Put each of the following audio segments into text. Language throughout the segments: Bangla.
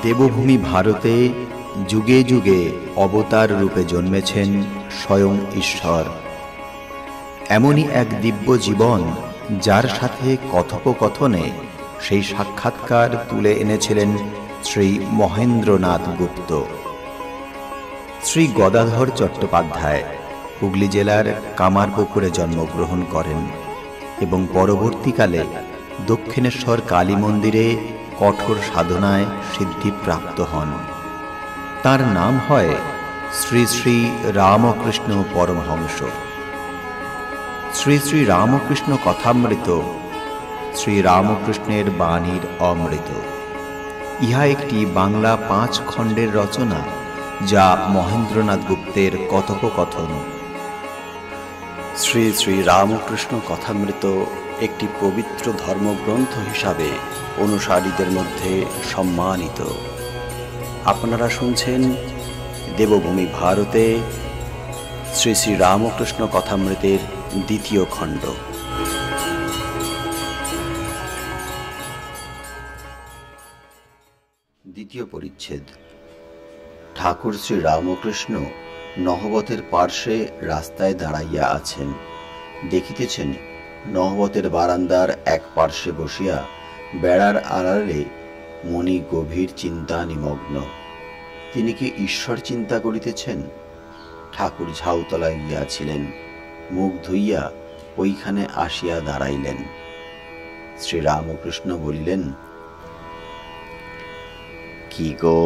দেবভূমি ভারতে যুগে যুগে অবতার রূপে জন্মেছেন স্বয়ং ঈশ্বর। এমনই এক দিব্য জীবন যার সাথে কথোপকথনে সেই সাক্ষাৎকার তুলে এনেছিলেন শ্রী মহেন্দ্রনাথ গুপ্ত। শ্রী গদাধর চট্টোপাধ্যায় হুগলি জেলার কামারপুকুরে জন্মগ্রহণ করেন এবং পরবর্তীকালে দক্ষিণেশ্বর কালী মন্দিরে কঠোর সাধনায় সিদ্ধিপ্রাপ্ত হন। তার নাম হয় শ্রী শ্রী রামকৃষ্ণ পরমহংস। শ্রী শ্রী রামকৃষ্ণ কথামৃত শ্রী রামকৃষ্ণের বাণীর অমৃত। ইহা একটি বাংলা 5 খণ্ডের রচনা, যা মহেন্দ্রনাথ গুপ্তের কথোপকথন। শ্রী শ্রী রামকৃষ্ণ কথামৃত একটি পবিত্র ধর্মগ্রন্থ হিসাবে অনুসারীদের মধ্যে সম্মানিত। আপনারা শুনছেন দেবভূমি ভারতে শ্রী শ্রী রামকৃষ্ণ কথামৃতের 2য় খণ্ড। দ্বিতীয় পরিচ্ছেদ। ঠাকুর শ্রী রামকৃষ্ণ নহবতের পার্শ্বে রাস্তায় দাঁড়াইয়া আছেন। দেখিতেছেন নহবতের বারান্দার এক পার্শ্বে বসিয়া বেড়ার আড়ালে মণি গভীর চিন্তা নিমগ্ন। তিনি কি ঈশ্বর চিন্তা করিতেছেন? ঠাকুর ঝাউতলায় গিয়াছিলেন, মুখ ধুইয়া ওইখানে আসিয়া দাঁড়াইলেন। শ্রী রামকৃষ্ণ বলিলেন, কি গো,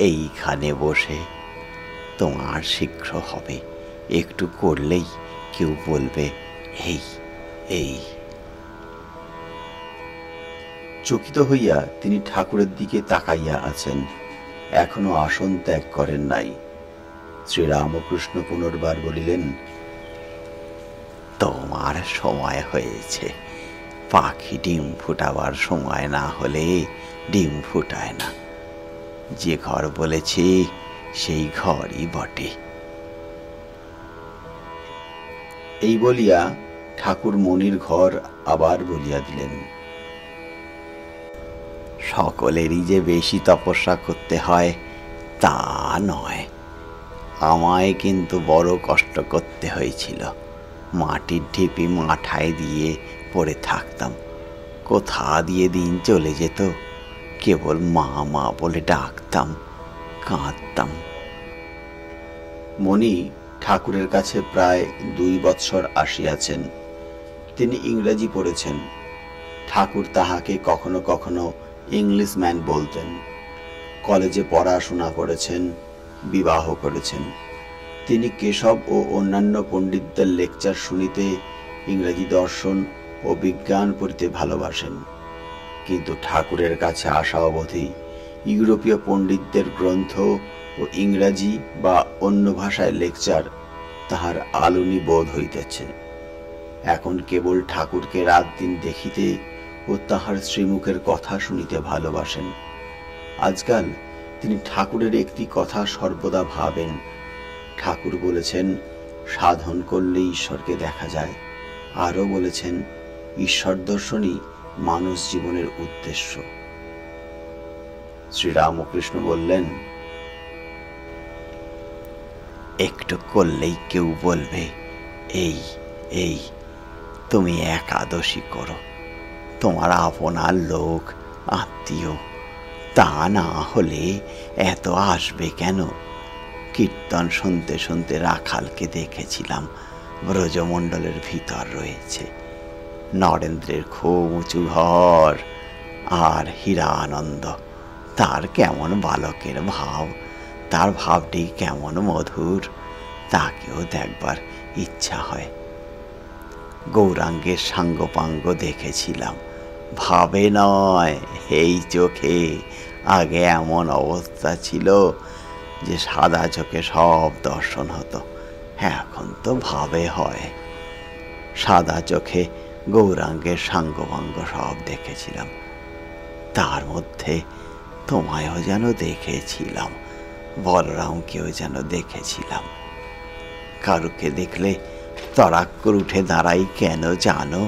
এইখানে বসে? তোমার শীঘ্র হবে, একটু করলেই কেউ বলবে এই এই। চকিত হইয়া তিনি ঠাকুরের দিকে তাকাইয়া আছেন, এখনো আসন ত্যাগ করেন নাই। শ্রী রামকৃষ্ণ পুনর্বার বলিলেন, তোমার সময় হয়েছে। পাখি ডিম ফুটাবার সময় না হলে ডিম ফুটায় না। যে ঘর বলেছি সেই ঘরই বটে। এই বলিয়া ঠাকুর মনির ঘর আবার বলিয়া দিলেন। সকলেরই যে বেশি তপস্যা করতে হয় তা নয়, আমায় কিন্তু বড় কষ্ট করতে হয়েছিল। মাটির ঢিপি মাথায় দিয়ে পড়ে থাকতাম, কোথা দিয়ে দিন চলে যেত। কেবল মা মা বলে ডাকতাম, কাঁদতাম। মণি ঠাকুরের কাছে প্রায় 2 বৎসর আসিয়াছেন। তিনি ইংরেজি পড়েছেন। ঠাকুর তাহাকে কখনো কখনো ইংলিশম্যান বলতেন। কলেজে পড়াশোনা করেছেন, বিবাহ করেছেন। তিনি কেশব ও অন্যান্য পণ্ডিতদের লেকচার শুনিতে, ইংরেজি দর্শন ও বিজ্ঞান পড়িতে ভালোবাসেন। কিন্তু ঠাকুরের কাছে আসা অবধি ইউরোপীয় পণ্ডিতদের গ্রন্থ ও ইংরাজি বা অন্য ভাষায় লেকচার তাহার আলুনি বোধ হইতেছে। এখন কেবল ঠাকুরকে রাত দিন দেখিতে ও তাহার শ্রীমুখের কথা শুনিতে ভালোবাসেন। আজকাল তিনি ঠাকুরের একটি কথা সর্বদা ভাবেন। ঠাকুর বলেছেন, সাধন করলে ঈশ্বরকে দেখা যায়। আরও বলেছেন, ঈশ্বর দর্শনই মানুষ জীবনের উদ্দেশ্য। শ্রী রামকৃষ্ণ বললেন, একটু করলেই কেউ বলবে এই এই। তুমি একাদশী করো, তোমার আপনার লোক আত্মীয়, তা না হলে এত আসবে কেন? কীর্তন শুনতে শুনতে রাখালকে দেখেছিলাম, ব্রজমণ্ডলের ভিতর রয়েছে। নরেন্দ্রের খুব উঁচু ঘর, আর হীরানন্দ, তার কেমন বালকের ভাব, তার ভাবটি কেমন মধুর, তাকেও দেখবার ইচ্ছা হয়। গৌরাঙ্গের সাঙ্গপাঙ্গ দেখেছিলাম, ভাবে নয়, এই চোখে। আগে এমন অবস্থা ছিল যে সাদা চোখে সব দর্শন হতো, এখন তো ভাবে হয়। সাদা চোখে গৌরাঙ্গের সাঙ্গপাঙ্গ সব দেখেছিলাম। তার মধ্যে তোমায়ও যেন দেখেছিলাম, বলরামকেও যেন দেখেছিলাম। কারুকে দেখলে তড়াক্কর উঠে দাঁড়াই কেন জানো?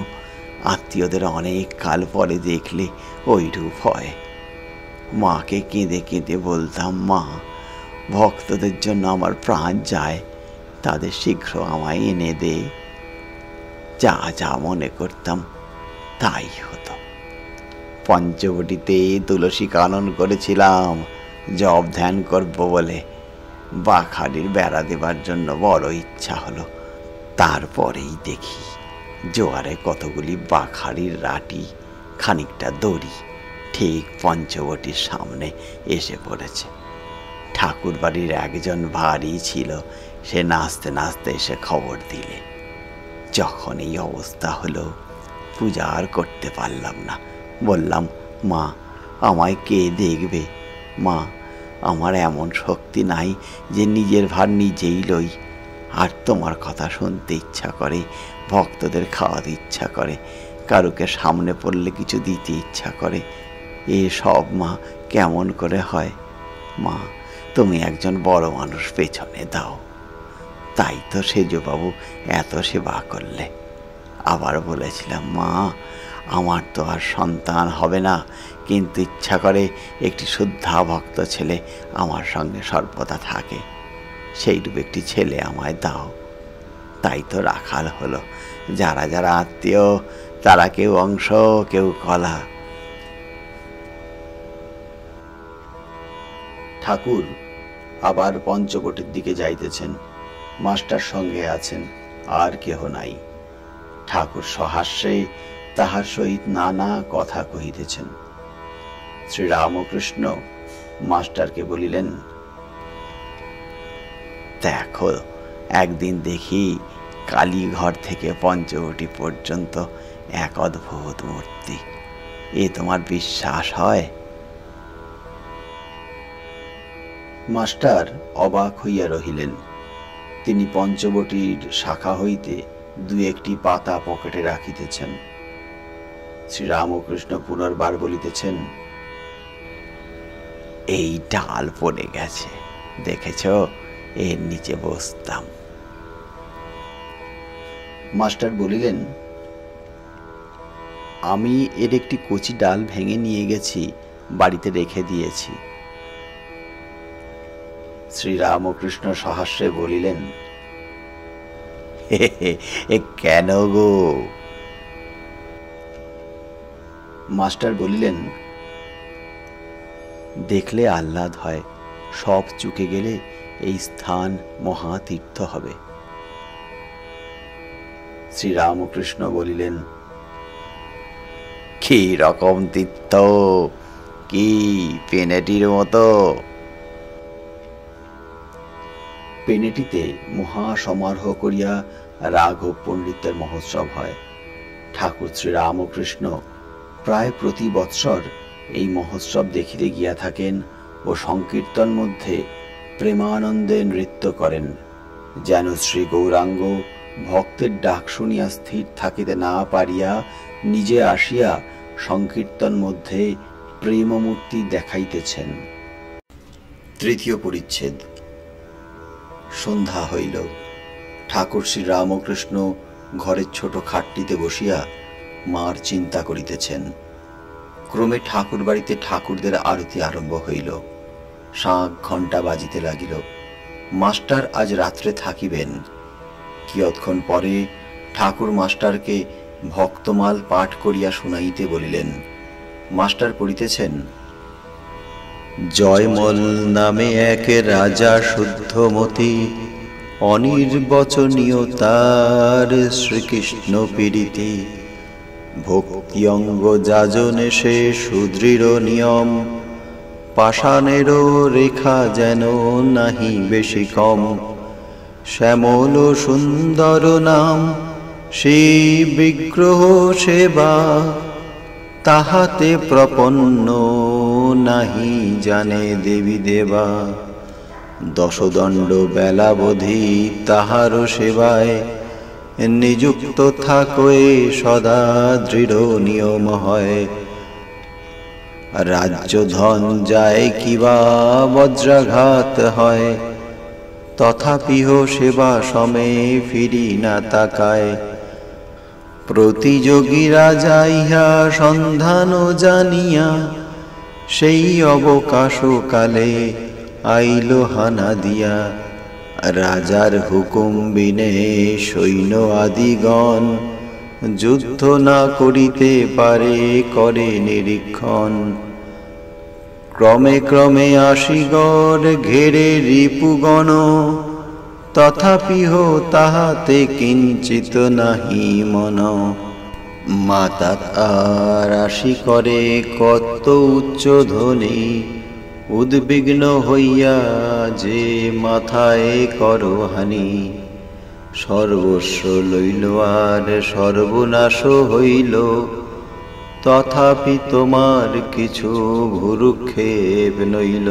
আত্মীয়দের অনেক কাল পরে দেখলে ওই রূপ হয়। মাকে কেঁদে কেঁদে বলতাম, মা, ভক্তদের জন্য আমার প্রাণ যায়, তাদের শীঘ্র আমায় এনে দে। যা যা মনে করতাম তাই হতো। পঞ্চবটিতে তুলসী কানন করেছিলাম জপ ধ্যান করব বলে। বাখারির বেড়া দেবার জন্য বড় ইচ্ছা হলো। তারপরেই দেখি জোয়ারে কতগুলি বাখারির রাটি, খানিকটা দড়ি ঠিক পঞ্চবটির সামনে এসে পড়েছে। ঠাকুর বাড়ির একজন ভারী ছিল, সে নাচতে নাচতে এসে খবর দিলে। যখন এই অবস্থা হলো, পূজা আর করতে পারলাম না। বললাম, মা, আমায় কে দেখবে? মা, আমার এমন শক্তি নাই যে নিজের ভার নিজেই লই। আর তোমার কথা শুনতে ইচ্ছা করে, ভক্তদের খাওয়াতে ইচ্ছা করে, কারুকে সামনে পড়লে কিছু দিতে ইচ্ছা করে। এসব মা কেমন করে হয়? মা, তুমি একজন বড় মানুষ, পেছনে দাও। তাই তো সেজবাবু এত সেবা করলে। আবার বলেছিলাম, মা, আমার তো আর সন্তান হবে না, কিন্তু ইচ্ছা করে একটি শুদ্ধা ভক্ত ছেলে আমার সঙ্গে সর্বদা থাকে। সেইরূপ একটি ছেলে আমায় দাও। তাই তো রাখাল হলো। যারা যারা আত্মীয়, তারা কেউ অংশ, কেউ কলা। ঠাকুর আবার পঞ্চবটির দিকে যাইতেছেন। মাস্টার সঙ্গে আছেন, আর কেহ নাই। ঠাকুর সহাস্যে তাহার সহিত নানা কথা কহিতেছেন। শ্রীরামকৃষ্ণ মাস্টারকে বলিলেন, দেখো, একদিন দেখি কালীঘর থেকে পঞ্চবটি পর্যন্ত এক অদ্ভুত মূর্তি। এ তোমার বিশ্বাস হয়? মাস্টার অবাক হইয়া রহিলেন। তিনি পঞ্চবটির শাখা হইতে দু একটি পাতা পকেটে রাখিতেছেন। শ্রীরামকৃষ্ণ পুনর্বার বলিতেছেন, এই ডাল পড়ে গেছে, দেখেছ? এর নিচে বসতাম। মাস্টার বলিলেন, আমি এর একটি কচি ডাল ভেঙে নিয়ে গেছি, বাড়িতে রেখে দিয়েছি। শ্রীরামকৃষ্ণ সহাস্যে বলিলেন, এ কেন গো? মাস্টার বলিলেন, দেখলে আহ্লাদ হয়, সব চুকে গেলে এই স্থান মহাতীর্থ হবে। শ্রীরামকৃষ্ণ বলিলেন, কি রকম তীর্থ? কি পেনেটির মতো? পেনেটিতে মহা সমারোহ করিয়া রাঘব পণ্ডিতের মহোৎসব হয়। ঠাকুর শ্রীরামকৃষ্ণ প্রায় প্রতি বৎসর এই মহোৎসব দেখিতে গিয়া থাকেন ও সংকীর্তন মধ্যে প্রেমানন্দে নৃত্য করেন। যেন শ্রী গৌরাঙ্গ ভক্তের ডাক শুনিয়া স্থির থাকিতে না পারিয়া নিজে আসিয়া সংকীর্তন মধ্যে প্রেমমূর্তি দেখাইতেছেন। তৃতীয় পরিচ্ছেদ। সন্ধ্যা হইল। ঠাকুর শ্রীরামকৃষ্ণ ঘরের ছোট খাটটিতে বসিয়া মার চিন্তা করিতেছেন। ক্রমে ঠাকুর বাড়িতে ঠাকুরদের আরতি আরম্ভ হইল। শাঁখ ঘণ্টা বাজিতে লাগিল। মাস্টার আজ রাত্রে থাকিবেন। কিয়ৎক্ষণ পরে ঠাকুর মাস্টারকে ভক্তমাল পাঠ করিয়া শুনাইতে বলিলেন। মাস্টার পড়িতেছেন, জয়মল নামে এক রাজা শুদ্ধমতি, অনির্বচনীয় তার শ্রীকৃষ্ণ পীড়িতি। ভক্তি অঙ্গ যাজনে সে সুদৃঢ় নিয়ম, পাষাণেরও রেখা যেন নাহি বেশি কম। শ্যামল সুন্দর নাম সেই বিগ্রহ সেবা, তাহাতে প্রপন্ন নাহি জানে দেবী দেবা। দশদণ্ড বেলাবধি তাহার সেবায়, নিযুক্ত থাকয়ে সদা দৃঢ় নিয়ম হয়। রাজ্য ধন যায় কিবা বজ্রাঘাত হয়, তথাপিহ সেবা সমে ফিরি না তাকায়। প্রতিযোগীরা যাইয়া সন্ধান জানিয়া, সেই অবকাশকালে আইল হানা দিয়া, রাজার হুকুম বিনে সৈন্য আদিগণ, যুদ্ধ না করিতে পারে করে নিরীক্ষণ। ক্রমে ক্রমে আসিগড় ঘেরে রিপুগণ, তথাপিহ তাহাতে কিঞ্চিত নাহি মন। মাতা আর আসি করে কত উচ্চ ধ্বনি, উদ্বিগ্ন হইয়া যে মাথায় করহানি। সর্বস্ব লইল আর সর্বনাশ হইল, তথাপি তোমার কিছু ভুরুক্ষেপ নইল।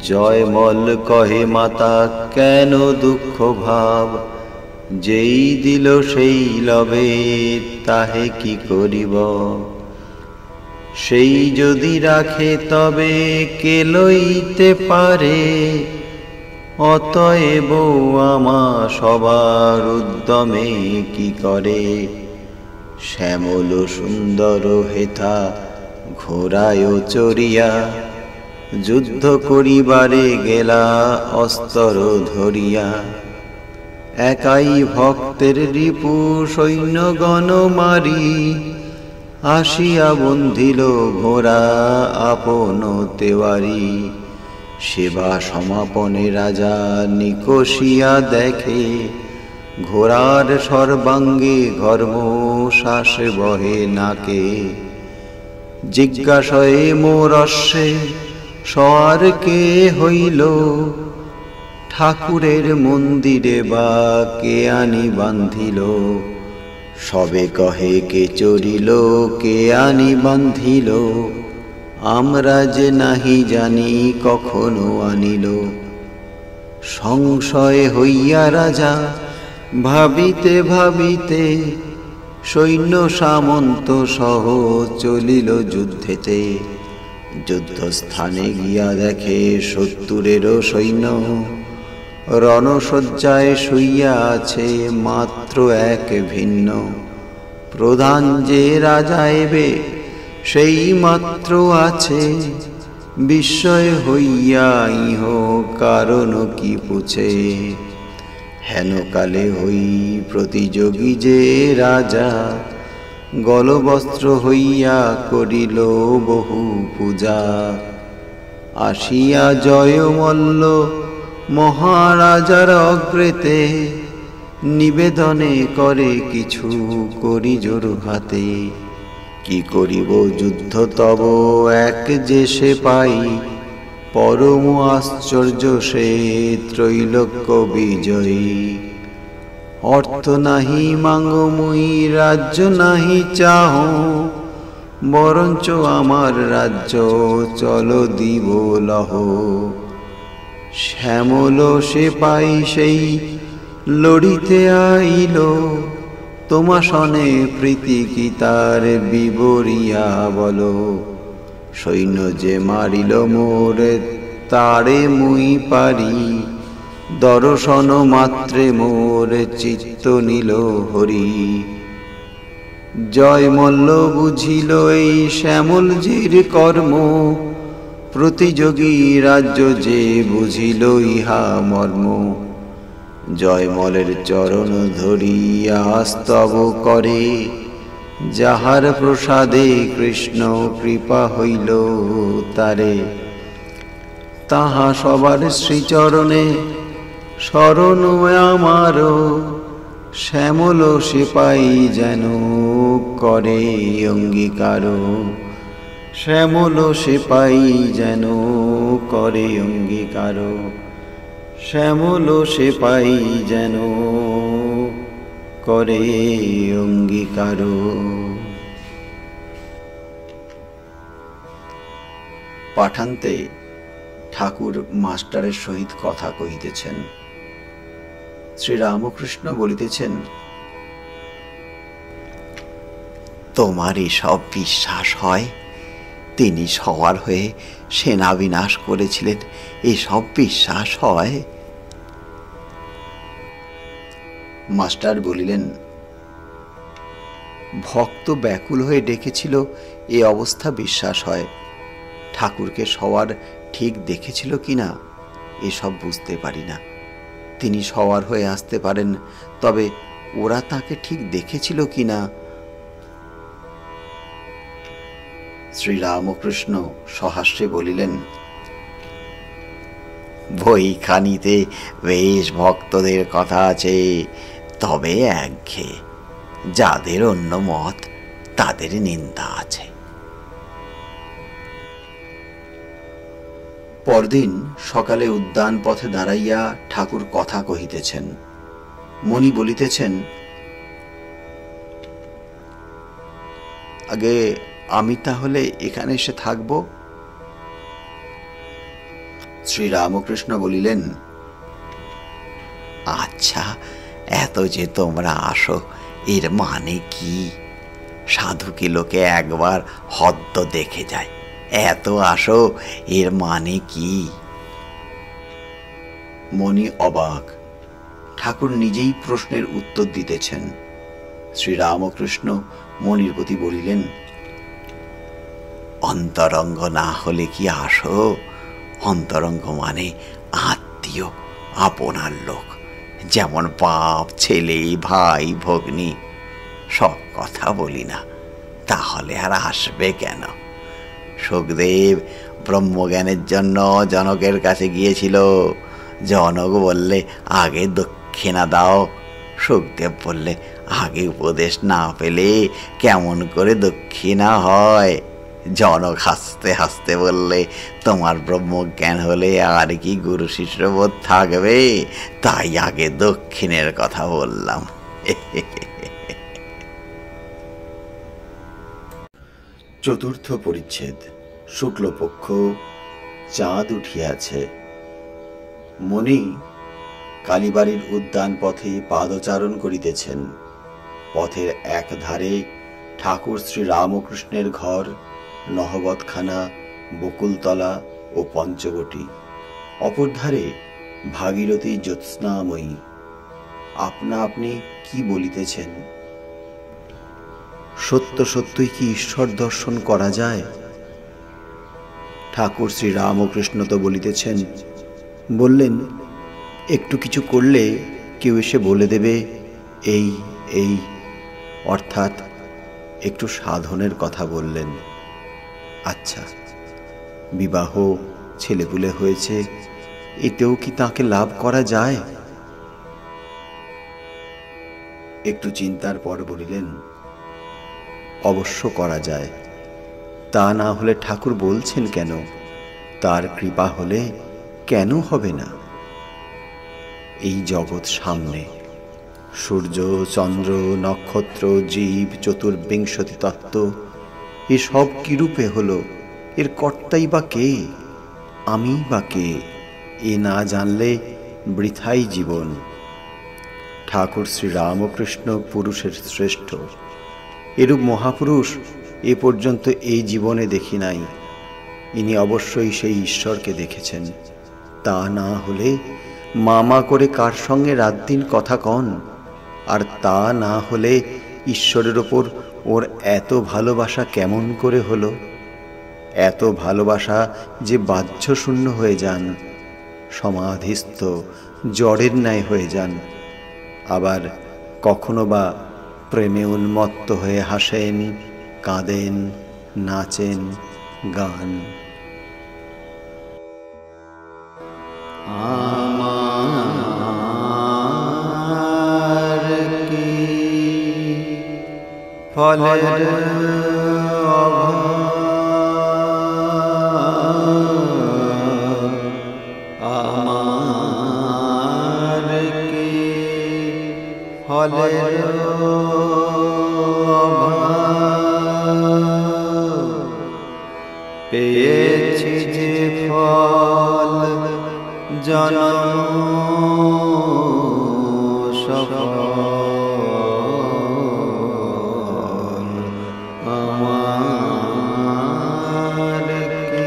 জয়মল কহে মাতা কেন দুঃখ ভাব, যেই দিল সেই লবে তাহে কি করিব। সেই যদি রাখে তবে কে লইতে পারে, অতএব আমা সবার উদ্যমে কি করে। শ্যামল সুন্দর হেথা ঘোড়ায় চড়িয়া, যুদ্ধ করিবারে গেলা অস্তর ধরিয়া। একাই ভক্তের রিপু সৈন্যগণ মারি, আসিয়া বন্ধিল ঘোড়া আপন তেওয়ারি। সেবা সমাপনে রাজা নিকষিয়া দেখে, ঘোড়ার সর্বাঙ্গে ঘর্ম শ্বাস বহে নাকে। জিজ্ঞাসয়ে মোরস্যে সওয়ার কে হইল, ঠাকুরের মন্দিরে বা কে আনি বান্ধিল। সবে কহে কে চড়িল কে আনি বান্ধিল, আমরা যে নাহি জানি কখনো আনিল। সংশয় হইয়া রাজা ভাবিতে ভাবিতে, সৈন্য সামন্ত সহ চলিল যুদ্ধেতে। যুদ্ধস্থানে গিয়া দেখে শত্রুরেরও সৈন্য, রণশয্যায় শুইয়া আছে মাত্র এক ভিন্ন। প্রধান যে রাজা এবে সেই মাত্র আছে, বিস্ময় হইয়া ইহ কারণ কি পুছে। হেন কালে হই প্রতিযোগী যে রাজা, গলবস্ত্র হইয়া করিল বহু পূজা। আসিয়া জয়মল্ল মহারাজার অগ্রেতে, নিবেদনে করে কিছু করি জোর হাতে। কি করিব যুদ্ধ তব এক যে সে পাই, পরম আশ্চর্য সে ত্রৈলোক্য বিজয়ী। অর্থ নাহি মাঙ্গো মুই রাজ্য নাহি চাহ, বরঞ্চ আমার রাজ্য চল দিব লহ। শ্যামল সে পাই সেই লড়িতে আইল, তোমা সনে প্রীতি কি তার বিবরিয়া বলো। সৈন্য যে মারিল মোর তারে মুই পারি, দর্শন মাত্রে মোর চিত্ত নিল হরি। জয়মল্ল বুঝিল এই শ্যামলজির কর্ম, প্রতিযোগী রাজ্য যে বুঝিল ইহা মর্ম। জয়মলের চরণ ধরিয়া স্তব করে, যাহার প্রসাদে কৃষ্ণ কৃপা হইল তারে। তাহা সবার শ্রীচরণে শরণ আমার, শ্যামল সিপাই যেন করে অঙ্গীকার। শ্যামল সিপাই যেন করে অঙ্গীকার, শ্যামল সিপাই যেন করে অঙ্গীকার। পাঠান্তে ঠাকুর মাস্টারের সহিত কথা কহিতেছেন। শ্রীরামকৃষ্ণ বলিতেছেন, তোমার এসব বিশ্বাস হয়? তিনি সওয়ার হয়ে সেনা বিনাশ করেছিলেন, এসব বিশ্বাস হয়? মাস্টার বলিলেন, ভক্ত ব্যাকুল হয়ে ডেকেছিল, এ অবস্থা বিশ্বাস হয়। ঠাকুরকে শওয়ার ঠিক দেখেছিল কিনা এসব বুঝতে পারি না। তিনি শওয়ার হয়ে আসতে পারেন, তবে ওরা তাকে ঠিক দেখেছিল কিনা। শ্রীরামকৃষ্ণ সহাস্যে বলিলেন, বইখানিতে বেশ ভক্তদের কথা আছে, তবে একঘেয়ে। যাদের অন্য মত তাদের নিন্দা আছে। পরদিন সকালে উদ্যান পথে দাঁড়াইয়া ঠাকুর কথা কহিতেছেন। মণি বলিতেছেন, আগে আমি তাহলে এখানে এসে থাকব। শ্রীরামকৃষ্ণ বলিলেন, আচ্ছা, এত যে তোমরা আসো এর মানে কি? সাধুকে লোকে একবার হদ্দ দেখে যায়, এত আসো এর মানে কি? মণি অবাক। ঠাকুর নিজেই প্রশ্নের উত্তর দিতেছেন। শ্রীরামকৃষ্ণ মণির প্রতি বলিলেন, অন্তরঙ্গ না হলে কি আসো? অন্তরঙ্গ মানে আত্মীয়, আপনার লোক, যেমন বাপ, ছেলে, ভাই, ভগ্নী। সব কথা বলি না, তাহলে আর আসবে কেন? সুখদেব ব্রহ্মজ্ঞানের জন্য জনকের কাছে গিয়েছিল। জনক বললে, আগে দক্ষিণা দাও। সুখদেব বললে, আগে উপদেশ না পেলে কেমন করে দক্ষিণা হয়? জনক হাসতে হাসতে বললে, তোমার ব্রহ্মজ্ঞান হলে আর কি গুরু শিষ্যবোধ থাকবে? তাই আগে দক্ষিণের কথা বললাম। চতুর্থ পরিচ্ছেদ। শুক্লপক্ষ, চাঁদ উঠিয়াছে। মণি কালীবাড়ির উদ্যান পথে পাদচারণ করিতেছেন। পথের এক ধারে ঠাকুর শ্রীরামকৃষ্ণের ঘর, নহবতখানা, বকুলতলা ও পঞ্চবটী। অপর ধারে ভাগীরথী জ্যোৎস্নাময়ী। আপনা আপনি কি বলিতেছেন? সত্য সত্যই কি ঈশ্বর দর্শন করা যায়? ঠাকুর শ্রীরামকৃষ্ণ তো বলিতেছেন, বললেন, একটু কিছু করলে কেউ এসে বলে দেবে এই এই, অর্থাৎ একটু সাধনের কথা বললেন। আচ্ছা, বিবাহ, ছেলেপুলে হয়েছে, এতেও কি তাকে লাভ করা যায়? একটু চিন্তার পর বলিলেন, অবশ্য করা যায়। তা না হলে ঠাকুর বলছেন কেন? তার কৃপা হলে কেন হবে না? এই জগৎ সামনে, সূর্য, চন্দ্র, নক্ষত্র, জীব, চতুর্বিংশতি তত্ত্ব, এসব কিরূপে হলো? এর কর্তাই বা কে? আমি বা কে? এ না জানলে বৃথাই জীবন। ঠাকুর শ্রীরামকৃষ্ণ পুরুষের শ্রেষ্ঠ। এরূপ মহাপুরুষ এ পর্যন্ত এই জীবনে দেখি নাই। ইনি অবশ্যই সেই ঈশ্বরকে দেখেছেন। তা না হলে মামা করে কার সঙ্গে রাত দিন কথা কন? আর তা না হলে ঈশ্বরের ওপর ওর এত ভালোবাসা কেমন করে হলো? এত ভালোবাসা যে বাহ্যশূন্য হয়ে যান, সমাধিস্থ জড়ের ন্যায় হয়ে যান। আবার কখনো বা প্রেমে উন্মত্ত হয়ে হাসেন, কাঁদেন, নাচেন, গান। আমার কি ফলের আমার কি ফলের পেয়েছি যে ফল জনম সফল, আমার কি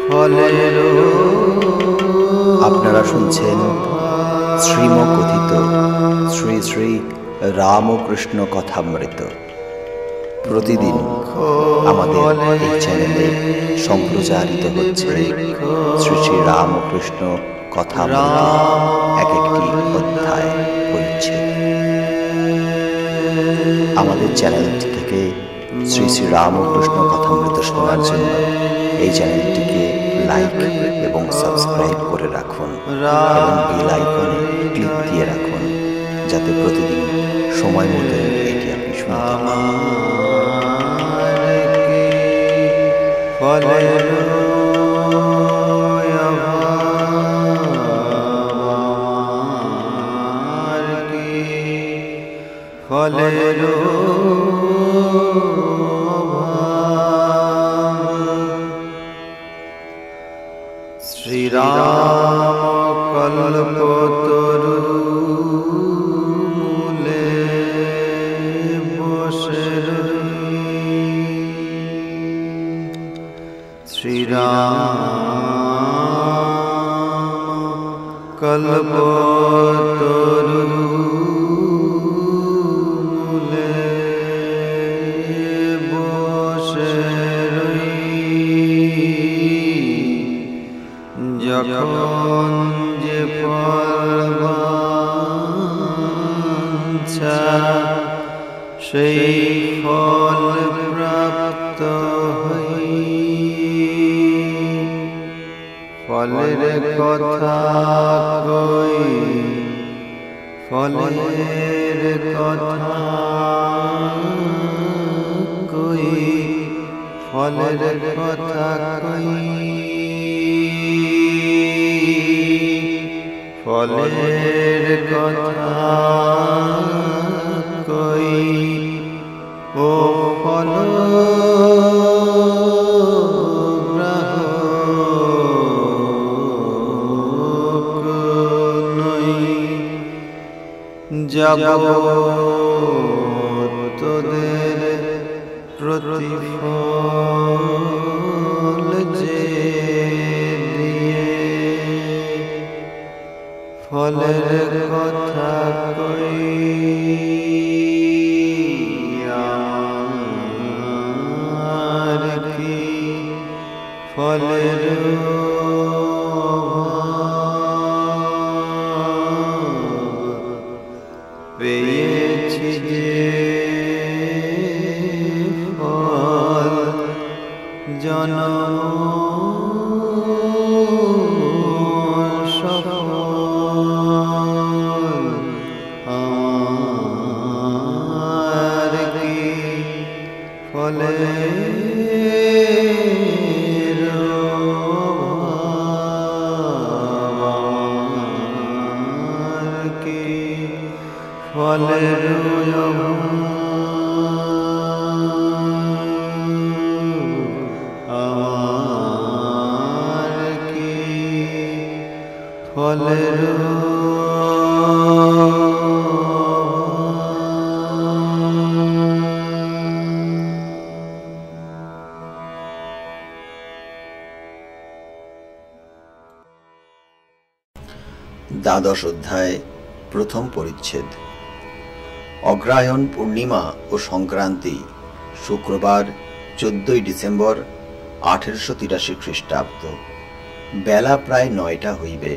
ফলের। আপনারা শুনছেন শ্রীমকথিত শ্রী শ্রী রামকৃষ্ণ কথামৃত। প্রতিদিন আমাদের এই চ্যানেলে সম্প্রচারিত হচ্ছে শ্রী শ্রী রামকৃষ্ণ কথামৃতের এক একটি অধ্যায় পরিচ্ছেদ। আমাদের চ্যানেলটি থেকে শ্রী শ্রী রামকৃষ্ণ কথামৃত শোনার জন্য এই চ্যানেলটিকে লাইক এবং সাবস্ক্রাইব করে রাখুন এবং বেল আইকনে ক্লিক দিয়ে রাখুন, যাতে প্রতিদিন সময় মতো এটি আপনি শুনতে শ্রীরাম কল্পতরু মূলে বসে শ্রীরাম কল্পতরু মূলে বসে যখন যে ফলবাঞ্ছা সেই ফল প্রাপ্ত হই, ফলের কথা কই, ফলের কথা কই, ফলের কথা কই, ফলের কথা কই, ও ফল গ্রাহক নই, যাব তোদের প্রতিফল যে দিয়ে, ফলের কথা কই আর কি, ফলের পেয়েছি যে ফল জনম সফল, আর কি ফলের ফলের আমার কি ফলের দ্বাদশ অধ্যায় প্রথম পরিচ্ছেদ। অগ্রহায়ণ পূর্ণিমা ও সংক্রান্তি শুক্রবার 14 ডিসেম্বর 1883 খ্রিস্টাব্দ। বেলা প্রায় 9টা হইবে।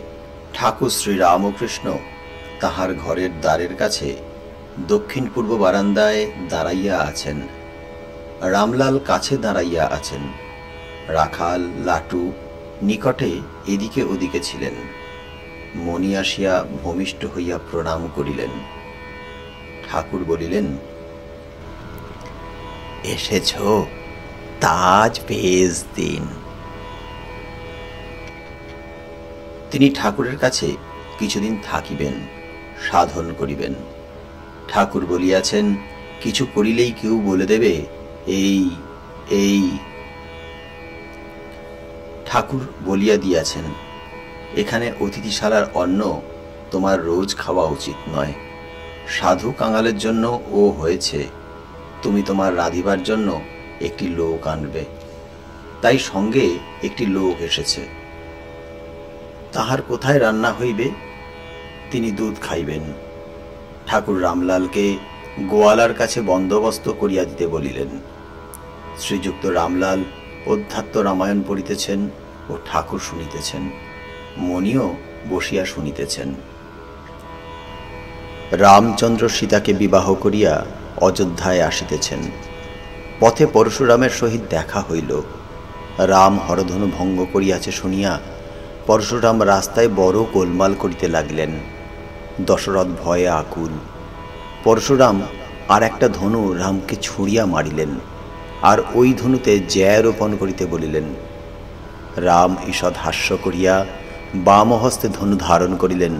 ঠাকুর শ্রী রামকৃষ্ণ তাহার ঘরের দ্বারের কাছে দক্ষিণ পূর্ব বারান্দায় দাঁড়াইয়া আছেন। রামলাল কাছে দাঁড়াইয়া আছেন। রাখাল লাটু নিকটে এদিকে ওদিকে ছিলেন। মণি আসিয়া ভূমিষ্ঠ হইয়া প্রণাম করিলেন। ঠাকুর বলিলেন, এসেছ, তাজ পেজ দিন। তিনি ঠাকুরের কাছে কিছুদিন থাকিবেন, সাধন করিবেন। ঠাকুর বলিয়াছেন, কিছু করিলেই কেউ বলে দেবে এই এই। ঠাকুর বলিয়া দিয়াছেন, এখানে অতিথিশালার অন্ন তোমার রোজ খাওয়া উচিত নয়। সাধু কাঙালের জন্য ও হয়েছে, তুমি তোমার রাঁধিবার জন্য একটি লোক আনবে। তাই সঙ্গে একটি লোক এসেছে। তাহার কোথায় রান্না হইবে? তিনি দুধ খাইবেন। ঠাকুর রামলালকে গোয়ালার কাছে বন্দোবস্ত করিয়া দিতে বলিলেন। শ্রীযুক্ত রামলাল অধ্যাত্ম রামায়ণ পড়িতেছেন ও ঠাকুর শুনিতেছেন, মণিও বসিয়া শুনিতেছেন। রামচন্দ্র সীতাকে বিবাহ করিয়া অযোধ্যায় আসিতেছেন। পথে পরশুরামের সহিত দেখা হইল। রাম হরধনু ভঙ্গ করিয়াছে শুনিয়া পরশুরাম রাস্তায় বড় গোলমাল করিতে লাগিলেন। দশরথ ভয়ে আকুল। পরশুরাম আর একটা ধনু রামকে ছুঁড়িয়া মারিলেন, আর ওই ধনুতে জ্যা রোপণ করিতে বলিলেন। রাম ঈষৎ হাস্য করিয়া বাম হস্তে ধনু ধারণ করিলেন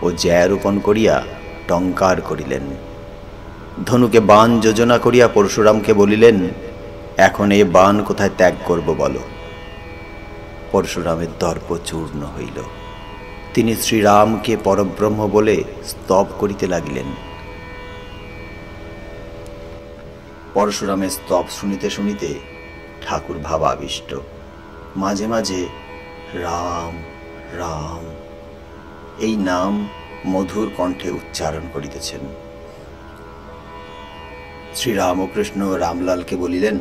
ও জ্যা রোপণ করিয়া টঙ্কার করিলেন। ধনুকে বাণ যোজনা করিয়া পরশুরামকে বলিলেন, এখন এ বাণ কোথায় ত্যাগ করব বলো। পরশুরামের দর্প চূর্ণ হইল। তিনি শ্রীরামকে পরব্রহ্ম বলে স্তব করিতে লাগিলেন। পরশুরামের স্তব শুনিতে শুনিতে ঠাকুর ভাবাবিষ্ট। মাঝে মাঝে রাম রাম এই নাম মধুর কণ্ঠে উচ্চারণ করিতেছেন। শ্রীরামকৃষ্ণ রামলালকে বলিলেন,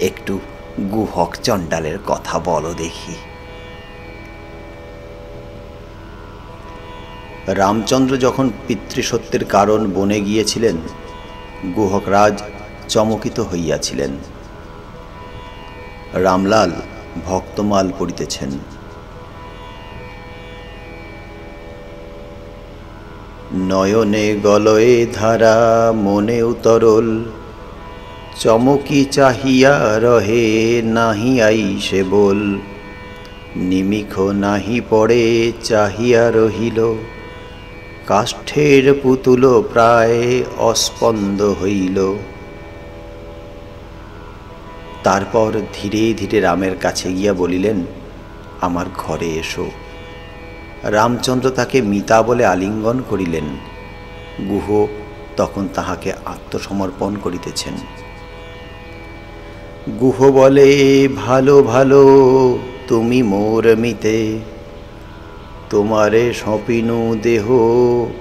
একটু গুহক চণ্ডালের কথা বলো দেখি। রামচন্দ্র যখন পিতৃসত্যের কারণ বনে গিয়েছিলেন, গুহকরাজ চমকিত হইয়াছিলেন। রামলাল ভক্তমাল পড়িতেছেন। নয়নে গলয়ে ধারা মনে উতরল, চমকি চাহিয়া রহে নাহি আইসে বল। নিমিখ নাহি পড়ে চাহিয়া রহিল, কাষ্ঠের পুতুল প্রায় অস্পন্দ হইল। তারপর ধীরে ধীরে রামের কাছে গিয়া বলিলেন, আমার ঘরে এসো। রামচন্দ্র তাকে মিতা বলে আলিঙ্গন করিলেন। গুহ তখন তাহাকে আত্মসমর্পণ করিতেছেন। গুহ বলে, ভালো ভালো তুমি মোর মিতে, তোমারে সপিনু দেহ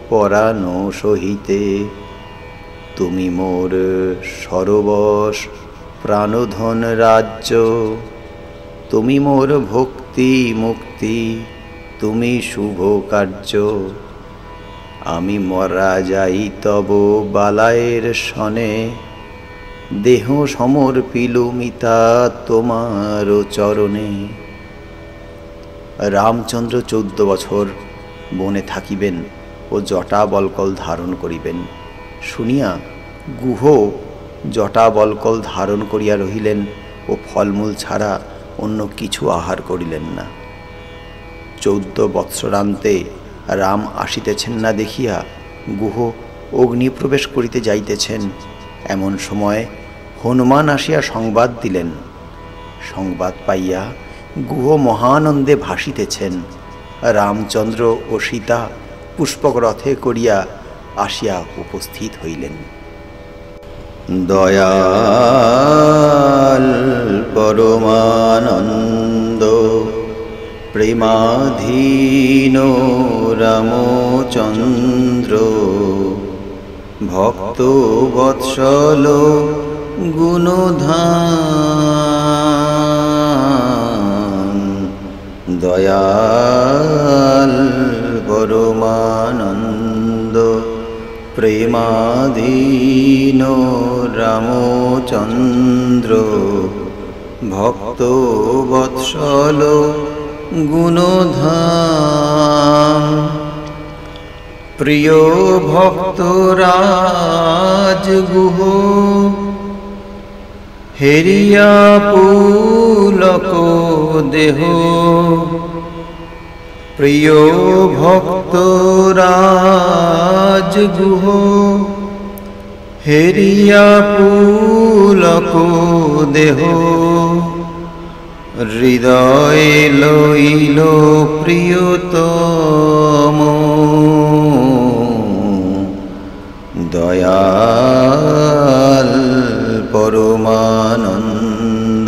পরানো সহিতে। তুমি মোর সরবশ প্রাণধন রাজ্য, তুমি মোর ভক্তি মুক্তি, তুমি শুভ কার্য। আমি মরা যাই তব বালায়ের সনে, দেহ সমর্পিলু মিতা তোমার চরণে। রামচন্দ্র 14 বছর বনে থাকিবেন ও জটা বলকল ধারণ করিবেন শুনিয়া গুহ জটা বলকল ধারণ করিয়া রহিলেন ও ফলমূল ছাড়া অন্য কিছু আহার করিলেন না। 14 বৎসরান্তে রাম আসিতেছেন না দেখিয়া গুহ অগ্নিপ্রবেশ করিতে যাইতেছেন। এমন সময় হনুমান আসিয়া সংবাদ দিলেন। সংবাদ পাইয়া গুহ মহানন্দে ভাসিতেছেন। রামচন্দ্র ও সীতা পুষ্পক রথে করিয়া আসিয়া উপস্থিত হইলেন। দয়াল পরমানন্দ প্রেমাধীন রামচন্দ্র, ভক্ত বৎসল গুণধাম। দয়াল পরমানন্দ প্রেমাধীন রামচন্দ্র, ভক্ত বৎসল গুণধাম। প্রিয় ভক্ত রাজ গুহ, হেরিয়া পুলক দেহ। প্রিয় ভক্ত রাজ গুহ, হেরিয়া পুলক দেহ। হৃদয় লইল প্রিয়তম, দয়াল পরমানন্দ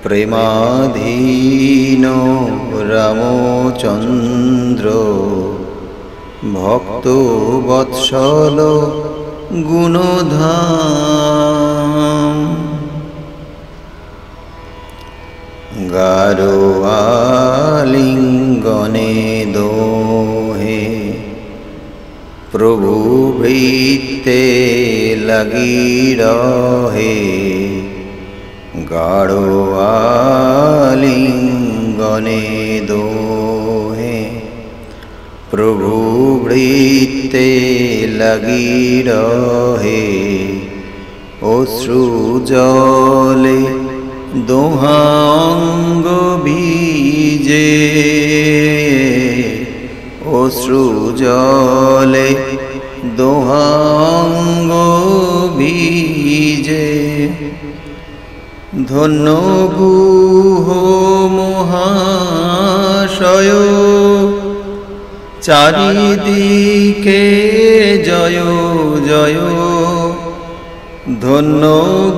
প্রেমাধীন রামচন্দ্র, ভক্ত ভক্ত বৎসল গুণধাম। গারোয়ালিঙ্গনে দোহে প্রভু বৃত্তে লাগি রহে। গারোয়ালিঙ্গনে দোহে প্রভু বৃত্তে লাগি রহে। অশ্রু জলে দোহাঙ্গ ভিজে, অশ্রু জলে দোহাঙ্গ ভিজে। ধন্য গুহ মহাশয় চারিদিকে জয় জয়। ধন্য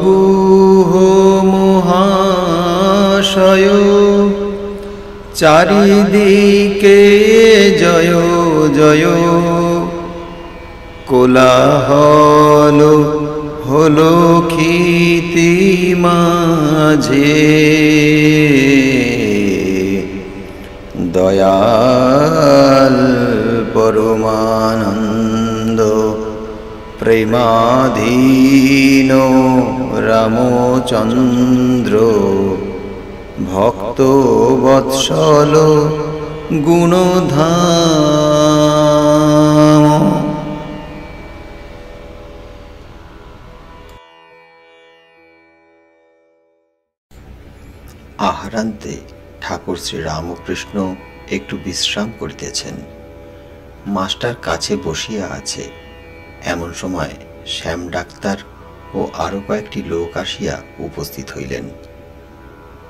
গুহ মহাশয় চারিদিকে জয় জয়। কোলাহল হলো ক্ষিতি মাঝে, দয়াল পরমানন্দ প্রেমাধীন রামচন্দ্র ভক্ত বৎসল গুণধাম। আহারান্তে ঠাকুর শ্রী রামকৃষ্ণ একটু বিশ্রাম করিতেছেন। মাস্টার কাছে বসিয়া আছে। এমন সময় শ্যাম ডাক্তার ও আরো কয়েকটি লোক আসিয়া উপস্থিত হইলেন।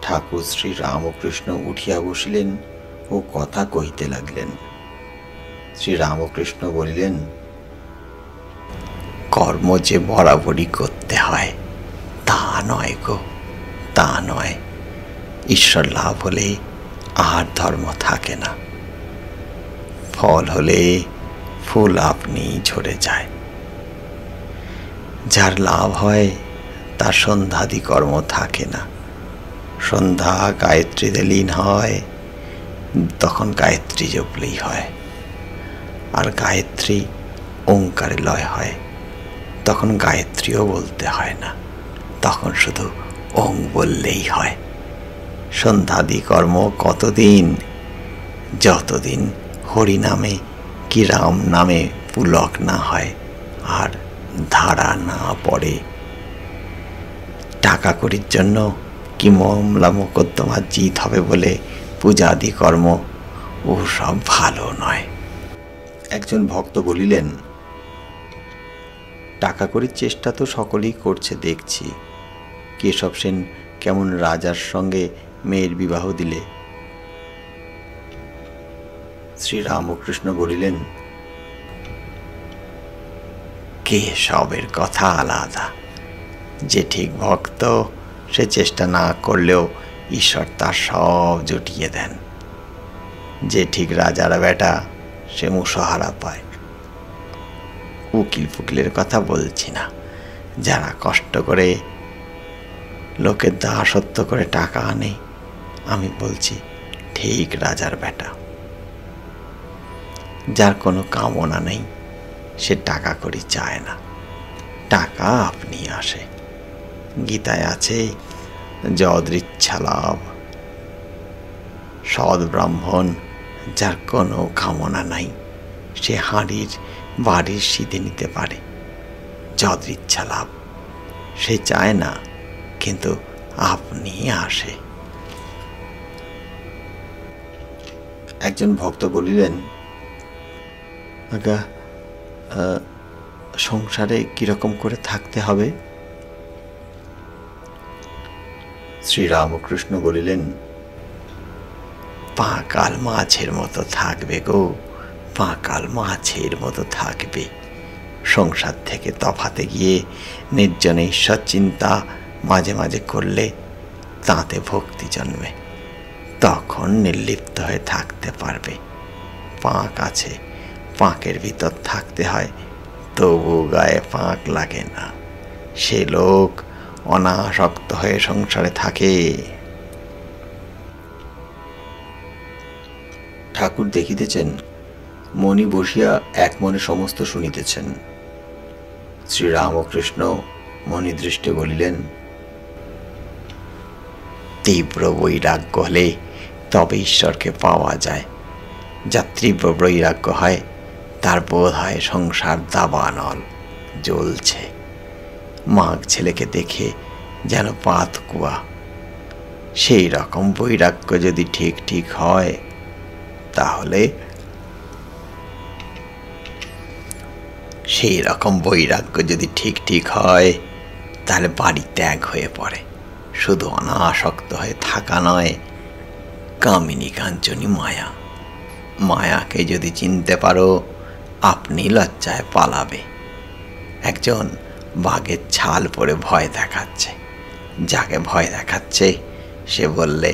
ঠাকুর শ্রী রামকৃষ্ণ উঠিয়া বসিলেন ও কথা কহিতে লাগলেন। শ্রী রামকৃষ্ণ বলিলেন, কর্ম যে বরাবরই করতে হয় তা নয় গো, তা নয়। ঈশ্বর লাভ হলে আর ধর্ম থাকে না। ফল হলে ফুল আপনি ঝরে যায়। যার লাভ হয় তার সন্ধ্যাদি কর্ম থাকে না। সন্ধ্যা গায়ত্রীতে লীন হয়, তখন গায়ত্রী জপলেই হয়। আর গায়ত্রী ওঙ্কারে লয় হয়, তখন গায়ত্রীও বলতে হয় না, তখন শুধু ওং বললেই হয়। সন্ধ্যাদি কর্ম কতদিন? যতদিন হরি নামে কি রাম নামে পুলক না হয় আর ধারা না পড়ে। টাকা কড়ির জন্য কি মামলা মোকদ্দমা জিত হবে বলে পূজাদি কর্ম ও সব ভালো নয়। একজন ভক্ত বলিলেন, টাকা কড়ির চেষ্টা তো সকলেই করছে দেখছি। কেশব সেন কেমন রাজার সঙ্গে মেয়ের বিবাহ দিলে। শ্রী রামকৃষ্ণ বলিলেন, কেশবের কথা আলাদা। যে ঠিক ভক্ত সে চেষ্টা না করলেও ঈশ্বর তার সব জুটিয়ে দেন। যে ঠিক রাজার বেটা সে মুসহারা পায়। উকিল ফুকিলের কথা বলছি না, যারা কষ্ট করে লোকের দাসত্ব করে টাকা আনে, আমি বলছি ঠিক রাজার বেটা। যার কোনো কামনা নেই সে টাকা করি চায় না, টাকা আপনি আসে। গীতায় আছে, যদৃচ্ছা লাভ। সৎ ব্রাহ্মণ যার কোনো কামনা নাই সে হাঁড়ির বাড়ির সিধে নিতে পারে। যদৃচ্ছা লাভ, সে চায় না, কিন্তু আপনি আসে। একজন ভক্ত বলিলেন, সংসারে কিরকম করে থাকতে হবে? শ্রী রামকৃষ্ণ বলিলেন, পাঁকাল মাছের মতো থাকবে গো, পাঁকাল মাছের মতো থাকবে। সংসার থেকে তফাতে গিয়ে নির্জনে ঈশ্বর চিন্তা মাঝে মাঝে করলে তাতে ভক্তি জন্মে, তখন নির্লিপ্ত হয়ে থাকতে পারবে। পাঁক আছে, পাঁকের ভিতর থাকতে হয়, তবু গায়ে পাঁক লাগে না। সে লোক অনাসক্ত হয়ে সংসারে থাকে। ঠাকুর দেখিতেছেন মণি বসিয়া এক মনে সমস্ত শুনিতেছেন। শ্রীরামকৃষ্ণ মণিদৃষ্টে বলিলেন, তীব্র বৈরাগ্য হলে তবে ঈশ্বরকে পাওয়া যায়। যার তীব্র বৈরাগ্য হয় তার বোধ হয় সংসার দাবানল জ্বলছে। মাঘ ছেলেকে দেখে যেন পাত কুয়া। সেই রকম বৈরাগ্য যদি ঠিক ঠিক হয় তাহলে বাড়ি ত্যাগ হয়ে পড়ে। শুধু অনাসক্ত হয়ে থাকা নয়, কামিনী কাঞ্চনী মায়া। মায়াকে যদি চিনতে পারো, আপনি লজ্জায় পালাবে। একজন বাঘের ছাল পরে ভয় দেখাচ্ছে। যাকে ভয় দেখাচ্ছে সে বললে,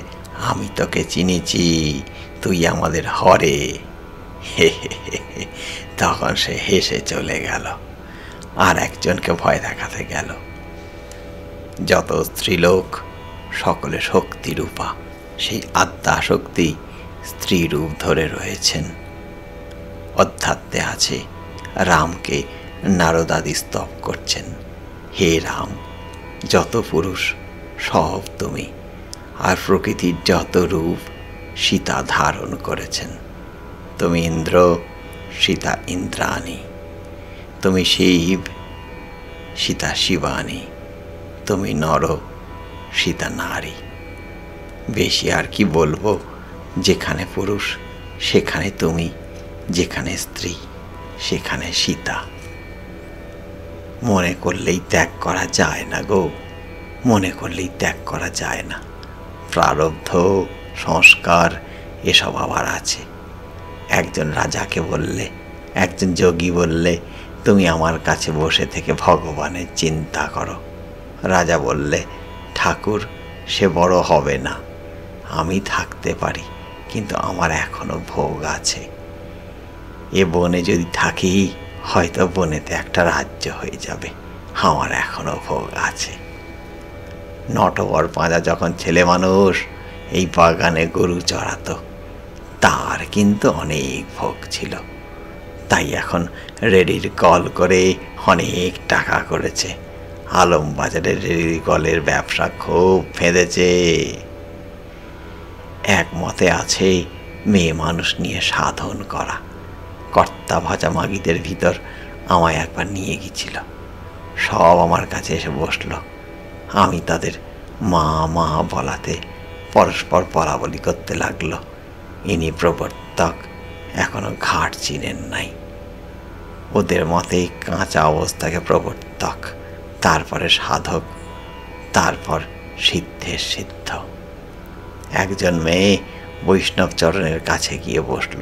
আমি তোকে চিনেছি, তুই আমাদের হরে। তখন সে হেসে চলে গেল, আর একজনকে ভয় দেখাতে গেল। যত স্ত্রীলোক সকলে শক্তিরূপা, সেই আত্মা শক্তি স্ত্রী রূপ ধরে রয়েছেন। অধ্যাত্মে আছে, রামকে নারদাদি স্তব করছেন, হে রাম, যত পুরুষ সব তুমি, আর প্রকৃতির যত রূপ সীতা ধারণ করেছেন। তুমি ইন্দ্র, সীতা ইন্দ্রাণী। তুমি শিব, সীতা শিবানী। তুমি নর, সীতা নারী। বেশি আর কি বলবো? যেখানে পুরুষ সেখানে তুমি, যেখানে স্ত্রী সেখানে সীতা। মনে করলেই ত্যাগ করা যায় না গো, মনে করলেই ত্যাগ করা যায় না। প্রারব্ধ, সংস্কার এসব আবার আছে। একজন রাজাকে বললে, একজন যোগী বললে, তুমি আমার কাছে বসে থেকে ভগবানের চিন্তা করো। রাজা বললে, ঠাকুর সে বড় হবে না, আমি থাকতে পারি, কিন্তু আমার এখনো ভোগ আছে। এ বনে যদি থাকি, হয়তো বনেতে একটা রাজ্য হয়ে যাবে, আমার এখনো ভোগ আছে। নটবর পাঁজা যখন ছেলে মানুষ এই বাগানে গরু চড়াতো, তার কিন্তু অনেক ভোগ ছিল। তাই এখন রেডির কল করে অনেক টাকা করেছে। আলমবাজারে রেডির কলের ব্যবসা খুব ফেঁদেছে। একমতে আছে মেয়ে মানুষ নিয়ে সাধন করা। কর্তা ভাজা মাগিদের ভিতর আমায় একবার নিয়ে গিয়েছিল। সব আমার কাছে এসে বসল। আমি তাদের মা মা বলাতে পরস্পর বলাবলি করতে লাগলো। ইনি প্রবর্তক এখনো ঘাট চিনেন নাই। ওদের মতে কাঁচা অবস্থাকে প্রবর্তক, তারপরে সাধক, তারপর সিদ্ধের সিদ্ধ। একজন মেয়ে বৈষ্ণবচরণের কাছে গিয়ে বসল।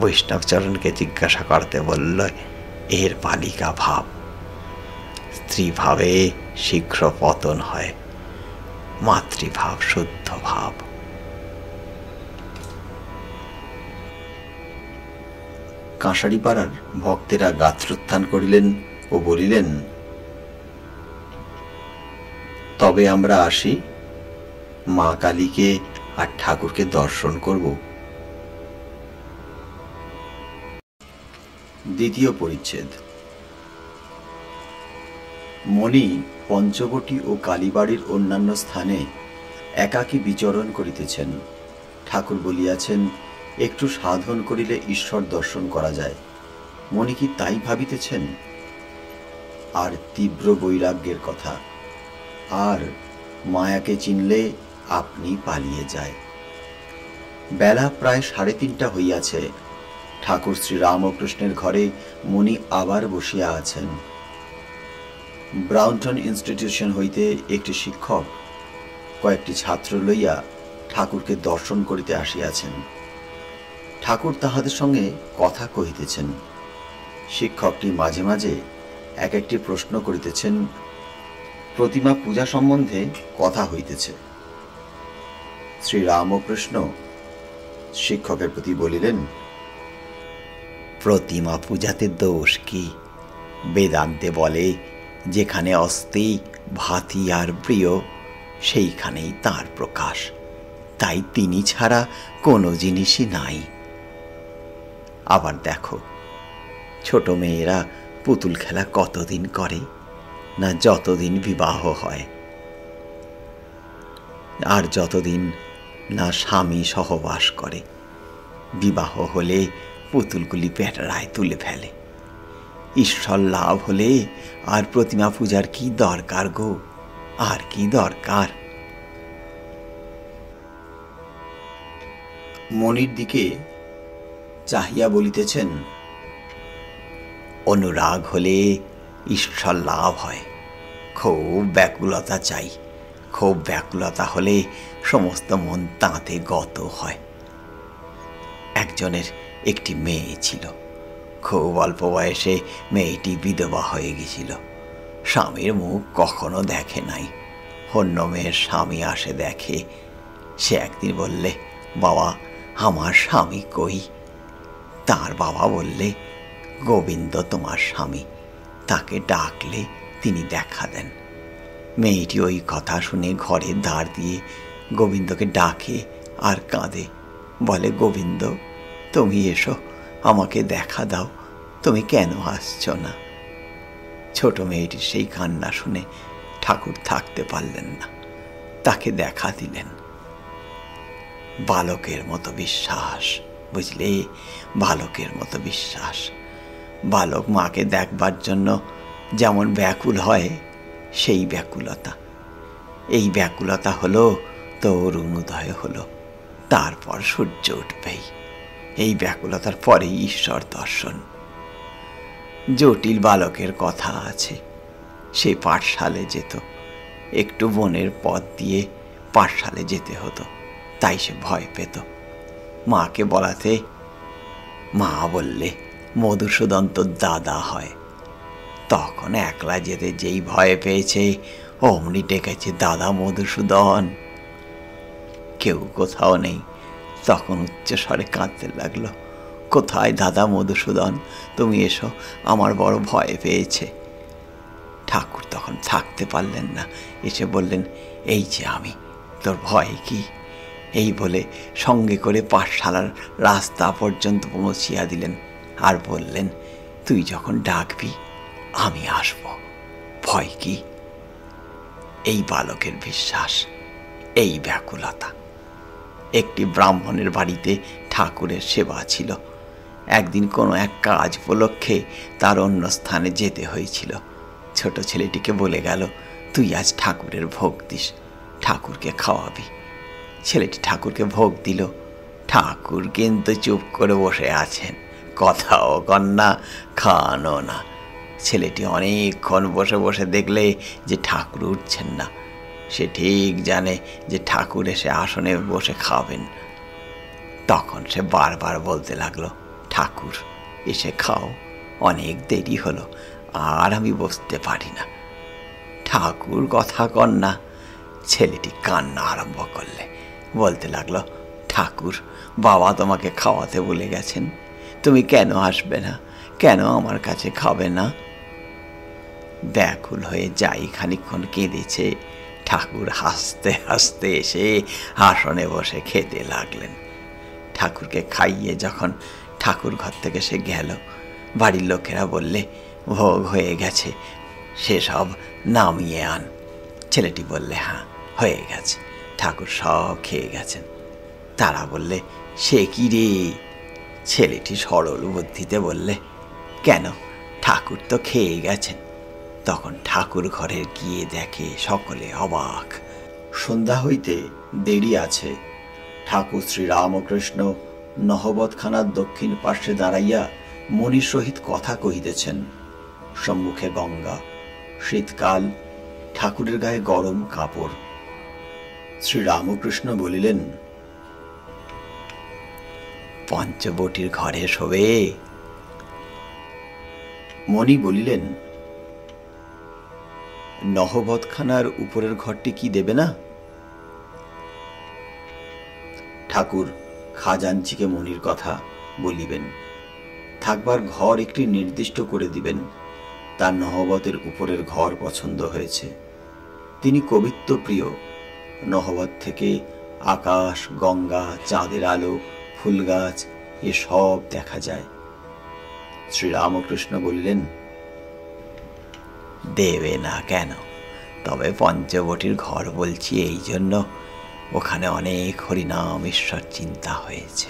বৈষ্ণবচরণকে জিজ্ঞাসা করতে বলল, এর বালিকা ভাব। স্ত্রী ভাবে শীঘ্র পতন হয়, মাতৃভাব শুদ্ধ ভাব। কাঁসারিপাড়ার ভক্তেরা গাত্রোত্থান করিলেন ও বলিলেন, তবে আমরা আসি, মা কালীকে আর ঠাকুরকে দর্শন করব। দ্বিতীয় পরিচ্ছেদ। মণি পঞ্চবটী ও কালীবাড়ির অন্যান্য স্থানে একাকী বিচরণ করিতেছেন। ঠাকুর বলিয়াছেন, একটু সাধন করিলে ঈশ্বর দর্শন করা যায়। মণি কি তাই ভাবিতেছেন? আর তীব্র বৈরাগ্যের কথা, আর মায়াকে চিনলে আপনি পালিয়ে যায়। বেলা প্রায় 3:30 হইয়াছে। ঠাকুর শ্রীরামকৃষ্ণের ঘরে মণি আবার বসিয়া আছেন। ব্রাউনটন ইনস্টিটিউশন হইতে একটি শিক্ষক কয়েকটি ছাত্র লইয়া ঠাকুরকে দর্শন করিতে আসিয়াছেন। ঠাকুর তাহাদের সঙ্গে কথা কহিতেছেন। শিক্ষকটি মাঝে মাঝে এক একটি প্রশ্ন করিতেছেন। প্রতিমা পূজা সম্বন্ধে কথা হইতেছে। শ্রীরামকৃষ্ণ শিক্ষকের প্রতি বলিলেন, প্রতিমা পূজাতে দোষ কি? বেদান্তে বলে, যেখানে অস্তি ভাতি আর প্রিয়, সেইখানেই তার প্রকাশ। তাই তিনি ছাড়া কোনো জিনিসই নাই। আবার দেখো, ছোট মেয়েরা পুতুল খেলা কতদিন করে? না যতদিন বিবাহ হয়, আর যতদিন না স্বামী সহবাস করে। বিবাহ হলে পুতুলগুলি পেটারায় তুলে ফেলে। ঈশ্বর লাভ হলে আর প্রতিমা পূজার কি দরকার গো? আর কি দরকার? মনির দিকে চাহিয়া বলিতেছেন, অনুরাগ হলে ঈশ্বর লাভ হয়। খুব ব্যাকুলতা চাই। খুব ব্যাকুলতা হলে সমস্ত মন তাঁতে গত হয়। একজনের একটি মেয়ে ছিল। খুব অল্প বয়সে মেয়েটি বিধবা হয়ে গেছিল। স্বামীর মুখ কখনো দেখে নাই। অন্য মেয়ের স্বামী আসে দেখে। সে একদিন বললে, বাবা, আমার স্বামী কই? তার বাবা বললে, গোবিন্দ তোমার স্বামী, তাকে ডাকলে তিনি দেখা দেন। মেয়েটি ওই কথা শুনে ঘরে দাঁড় দিয়ে গোবিন্দকে ডাকে আর কাঁদে। বলে, গোবিন্দ, তুমি এসো, আমাকে দেখা দাও। তুমি কেন আসছো না? ছোট মেয়েটির সেই কান্না শুনে ঠাকুর থাকতে পারলেন না, তাকে দেখা দিলেন। বালকের মতো বিশ্বাস, বুঝলে, বালকের মতো বিশ্বাস। বালক মাকে দেখবার জন্য যেমন ব্যাকুল হয়, সেই ব্যাকুলতা। এই ব্যাকুলতা হলো তো অরুণোদয় হলো, তারপর সূর্য উঠবেই। এই ব্যাকুলতার পরেই ঈশ্বর দর্শন। জটিল বালকের কথা আছে। সে পাঠশালে যেত। একটু বনের পথ দিয়ে পাঠশালে যেতে হতো, তাই সে ভয় পেত। মাকে বলাতে মা বললে, মধুসূদন তো দাদা হয়। তখন একলা যেতে যেই ভয় পেয়েছে, অমনি ডেকেছে, দাদা মধুসূদন। কেউ কোথাও নেই। তখন উচ্চস্বরে কাঁদতে লাগলো, কোথায় দাদা মধুসূদন? তুমি এসো, আমার বড় ভয় পেয়েছে। ঠাকুর তখন থাকতে পারলেন না, এসে বললেন, এই যে আমি, তোর ভয় কি? এই বলে সঙ্গে করে পাঠশালার রাস্তা পর্যন্ত পৌঁছিয়া দিলেন, আর বললেন, তুই যখন ডাকবি আমি আসব, ভয় কি? এই বালকের বিশ্বাস, এই ব্যাকুলতা। একটি ব্রাহ্মণের বাড়িতে ঠাকুরের সেবা ছিল। একদিন কোনো এক কাজ উপলক্ষে তার অন্য স্থানে যেতে হয়েছিল। ছোট ছেলেটিকে বলে গেল, তুই আজ ঠাকুরের ভোগ দিস, ঠাকুরকে খাওয়াবি। ছেলেটি ঠাকুরকে ভোগ দিল। ঠাকুর কিন্তু চুপ করে বসে আছেন, কথাও কন্যা, খানো না। ছেলেটি অনেকক্ষণ বসে বসে দেখলে যে ঠাকুর উঠছেন না। সে ঠিক জানে যে ঠাকুর এসে আসনে বসে খাবেন। তখন সে বারবার বলতে লাগলো, ঠাকুর এসে খাও, অনেক দেরি হলো, আর আমি বসতে পারি না। ঠাকুর কথা কন না। ছেলেটি কান্না আরম্ভ করলে, বলতে লাগলো, ঠাকুর, বাবা তোমাকে খাওয়াতে বলে গেছেন, তুমি কেন আসবে না? কেন আমার কাছে খাবে না? ব্যাকুল হয়ে যাই খানিকক্ষণ কেঁদেছে। ঠাকুর হাসতে হাসতে এসে আসনে বসে খেতে লাগলেন। ঠাকুরকে খাইয়ে যখন ঠাকুর ঘর থেকে সে গেল, বাড়ির লোকেরা বললে, ভোগ হয়ে গেছে, সেসব নামিয়ে আন। ছেলেটি বললে, হ্যাঁ হয়ে গেছে, ঠাকুর সব খেয়ে গেছেন। তারা বললে, সে কি রে? ছেলেটি সরল বুদ্ধিতে বললে, কেন, ঠাকুর তো খেয়ে গেছেন। তখন ঠাকুর ঘরে গিয়ে দেখে সকলে অবাক। সন্ধ্যা হইতে দেরি আছে। ঠাকুর শ্রীরামকৃষ্ণ নহবতখানার দক্ষিণ পার্শ্বে দাঁড়াইয়া মনির সহিত কথা কহিতেছেন। সম্মুখে গঙ্গা, শীতকাল, ঠাকুরের গায়ে গরম কাপড়। শ্রীরামকৃষ্ণ বলিলেন, পঞ্চবটির ঘরে শোবে? মণি বলিলেন, নহবতখানার উপরের ঘরটি কি দেবে না? ঠাকুর খাজাঞ্চিকে মনির কথা বলিবেন। থাকবার ঘর একটি নির্দিষ্ট করে দিবেন। তার নহবতের উপরের ঘর পছন্দ হয়েছে। তিনি কবিত্ব প্রিয়। নহবত থেকে আকাশ, গঙ্গা, চাঁদের আলো, ফুল গাছ এসব দেখা যায়। শ্রীরামকৃষ্ণ বললেন, দেবে না কেন? তবে পঞ্চবটির ঘর বলছি এই জন্য, ওখানে অনেক হরিনাম ঈশ্বর চিন্তা হয়েছে।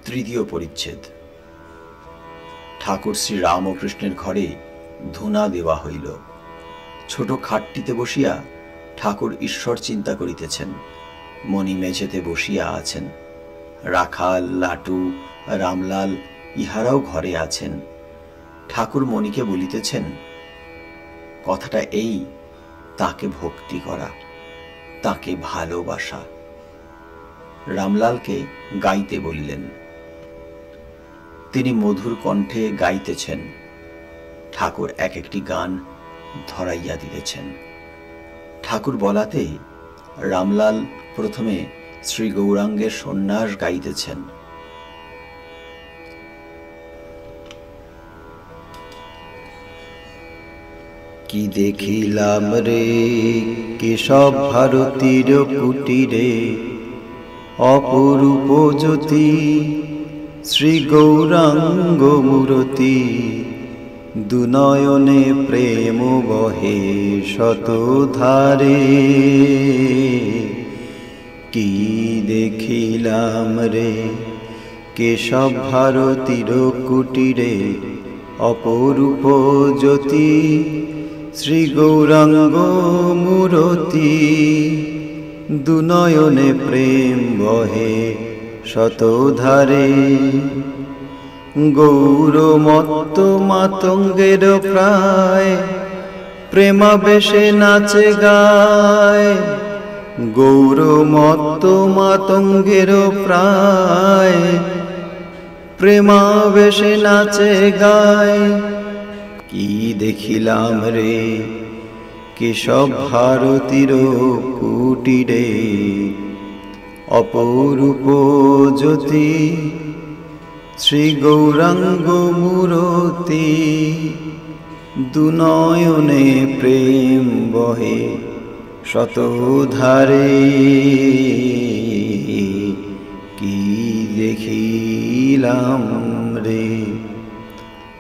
তৃতীয় পরিচ্ছেদ। ঠাকুর শ্রী রামকৃষ্ণের ঘরে ধূনা দেওয়া হইল। ছোট খাটটিতে বসিয়া ঠাকুর ঈশ্বর চিন্তা করিতেছেন। মণি মেঝেতে বসিয়া আছেন। রাখাল, লাটু, রামলাল ইহারাও ঘরে আছেন। ঠাকুর মণিকে বলিতেছেন, কথাটা এই, তাকে ভক্তি করা, তাকে ভালোবাসা। রামলালকে গাইতে বলিলেন। তিনি মধুর কণ্ঠে গাইতেছেন। ঠাকুর এক একটি গান ধরাইয়া দিতেছেন। ঠাকুর বলাতে রামলাল প্রথমে শ্রী গৌরাঙ্গের সন্ন্যাস গাইতেছেন। কি দেখিলাম রে কেশব ভারতীর কুটিরে, অপরূপ জ্যোতি শ্রী গৌরাঙ্গ মূরতি, দুনয়নে প্রেম বহে শতধারে। কি দেখিলাম রে কেশব ভারতীর কুটিরে, অপরূপ জ্যোতি শ্রী গৌরাঙ্গ মূরতি, দুনয়নে প্রেম বহে শতধারে। গৌরমত্ত মাতঙ্গের প্রায়, প্রেমাবেশে নাচে গায়। গৌরমত্ত মাতঙ্গের প্রায়, প্রেমাবেশে নাচে গায়। কি দেখিলাম রে কেশব ভারতীর কুটিরে, অপরূপ জ্যোতি শ্রী গৌরাঙ্গ মূরতি, দুনয়নে প্রেম বহে শতধারে। কি দেখিলাম রে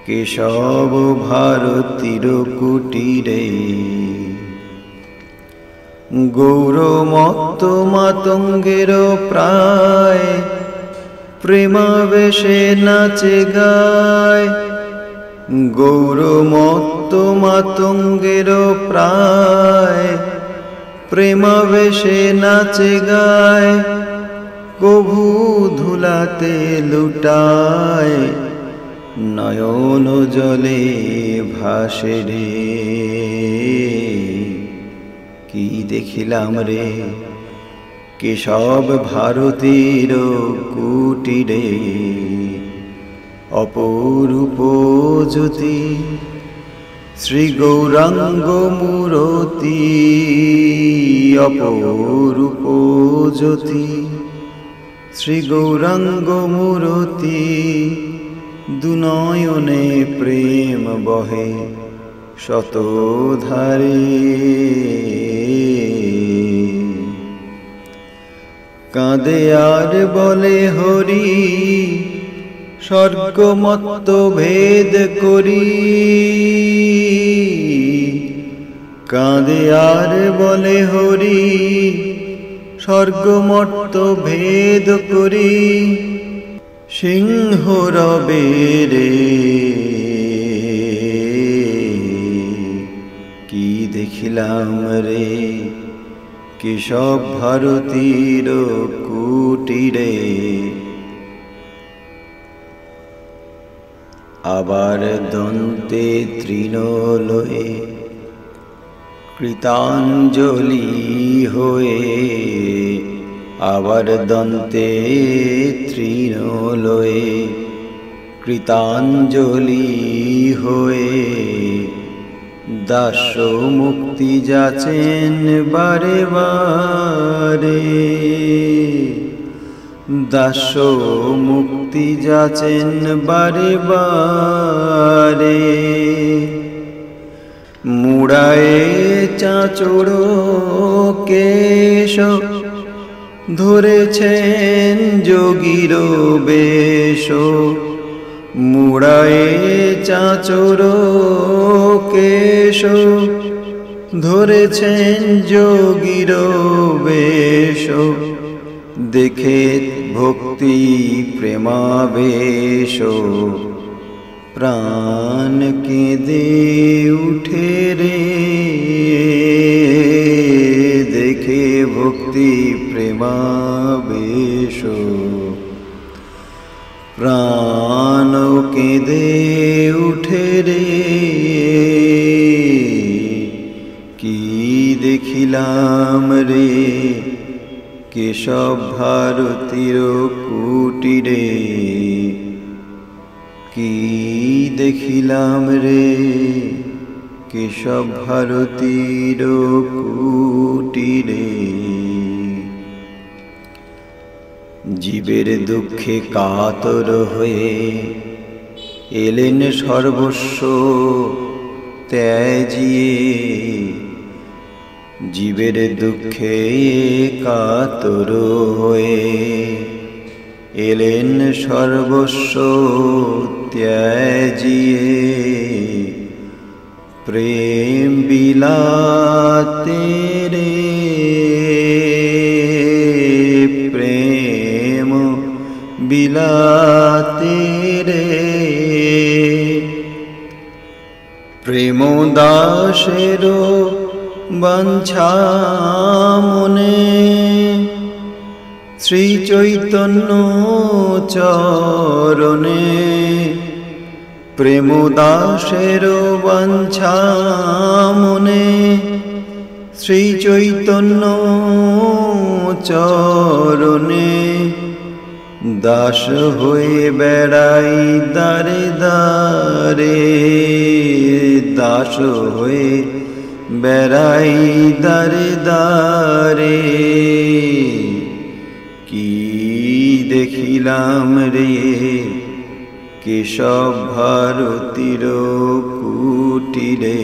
কেশব ভারতীর কুটিরে, গৌরমত্ত মাতঙ্গের প্রায়, প্রেমাবেশে নাচে গায়। গৌরমত্ত মাতঙ্গের প্রায়, প্রেমাবেশে নাচে গায়। কভু ধুলাতে লুটায়, নয়ন জলে ভাসে রে। কি দেখিলাম রে কেশব ভারতীর কুটিরে, অপরূপ জ্যোতি শ্রী গৌরাঙ্গ মূরতি, অপরূপ জ্যোতি শ্রী গৌরাঙ্গ মূরতি, দুনয়নে প্রেম বহে শতধারে। কাঁদে আর বলে হরি, স্বর্গমত্ত ভেদ করি। কাঁদে আর বলে হরি, স্বর্গমত্ত ভেদ করি। সিংহ রবে রে কি দেখিলাম রে কেশব ভারতীর কুটিরে। আবার দন্তে তৃণলয়ে কৃতাঞ্জলি হয়ে, আবার দন্তে তৃণলয়ে কৃতাঞ্জলি হয়ে, দাস মুক্তি যাচেন বারে বারে। দাস্য মুক্তি যাচেন বারে বারে, মুড়ায়ে চাঁচড় কেশ ধরেছেন যোগীর বেশ, মুড়ায়ে চাঁচড় কেশ ধরেছেন যোগীর বেশ, দেখে ভক্তি প্রেমাবেশ প্রাণ কেঁদে উঠে রে, দেখে ভক্তি প্রেমাবেশ প্রাণ কেঁদে উঠে রে। কি দেখিলাম রে কেশব ভারতীর কুটিরে, কি দেখিলাম রে কেশব ভারতীর কুটিরে। জীবের দুঃখে কাতর হয়ে এলেন সর্বস্ব ত্যাজিয়ে, জীবের দুঃখে কাতর হয়ে এলেন সর্বস্ব ত্যাজিয়ে, প্রেম বিলাতে রে, প্রেম বিলাতে রে। প্রেম দাসের বাঞ্ছা মনে শ্রী চৈতন্য চরণে, প্রেম দাসের বাঞ্ছা মনে শ্রী চৈতন্য চরণে, দাস হয়ে বেড়াই দারে দারে, দাস হয়ে বেড়াই দারে দারে। কি দেখিলাম রে কেশব ভারতীর কুটিরে,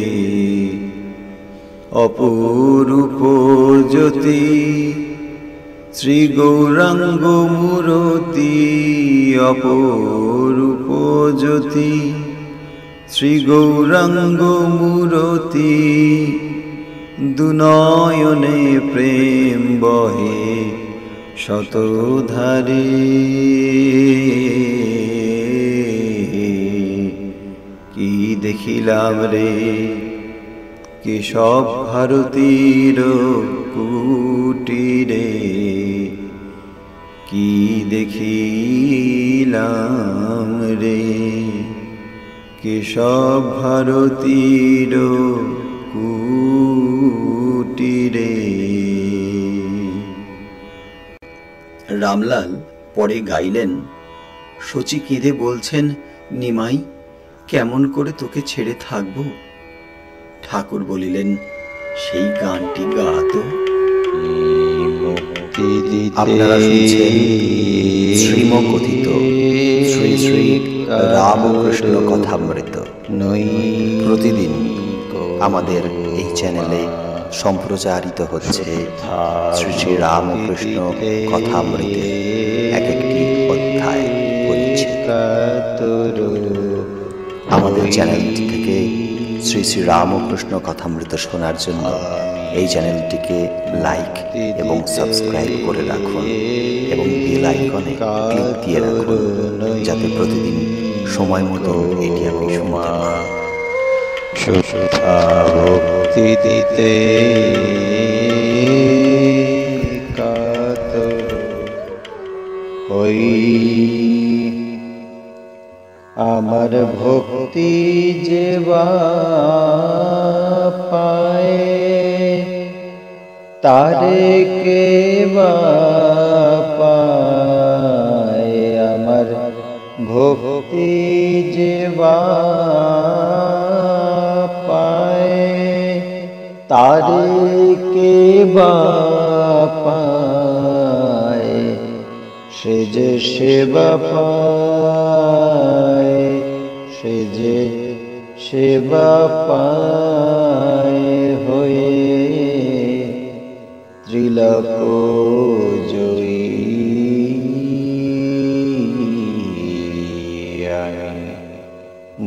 অপরূপ জ্যোতি শ্রী গৌরাঙ্গ মূরতি, অপরূপ জ্যোতি শ্রী গৌরাঙ্গ মূরতি, দুনয়নে প্রেম বহে শতধারে। কি দেখিলাম রে কেশব ভারতীর কুটিরে, কি দেখিলাম রে কেশব ভারতীর কুটিরে। রামলাল পরে গাইলেন, শচী কেঁদে বলছেন, নিমাই কেমন করে তোকে ছেড়ে থাকবো। ঠাকুর বলিলেন, সেই গানটি গাতো। আপনারা শুনছেন শ্রীমকথিত শ্রী শ্রী রামকৃষ্ণ কথামৃত। প্রতিদিন আমাদের এই চ্যানেলে সম্প্রচারিত হচ্ছে শ্রী শ্রী রামকৃষ্ণ কথামৃতের এক একটি অধ্যায় পরিচ্ছেদ। আমাদের চ্যানেলটি থেকে শ্রী শ্রী রামকৃষ্ণ কথামৃত শোনার জন্য এই চ্যানেলটিকে লাইক এবং সাবস্ক্রাইব করে রাখুন এবং বেল আইকনে ক্লিক দিয়ে রাখুন, যাতে প্রতিদিন সময় মতো এটি আপনি শুনতে পান। ভক্তি দিতে কাতর হই, আমার ভক্তি যে পায় তারে কে পায়, আমার ভক্তি যে পায় তারে কে পায়, সে যে সেবা পায়, সে যে সেবা পায় হয়ে ত্রিলোক জয়ী।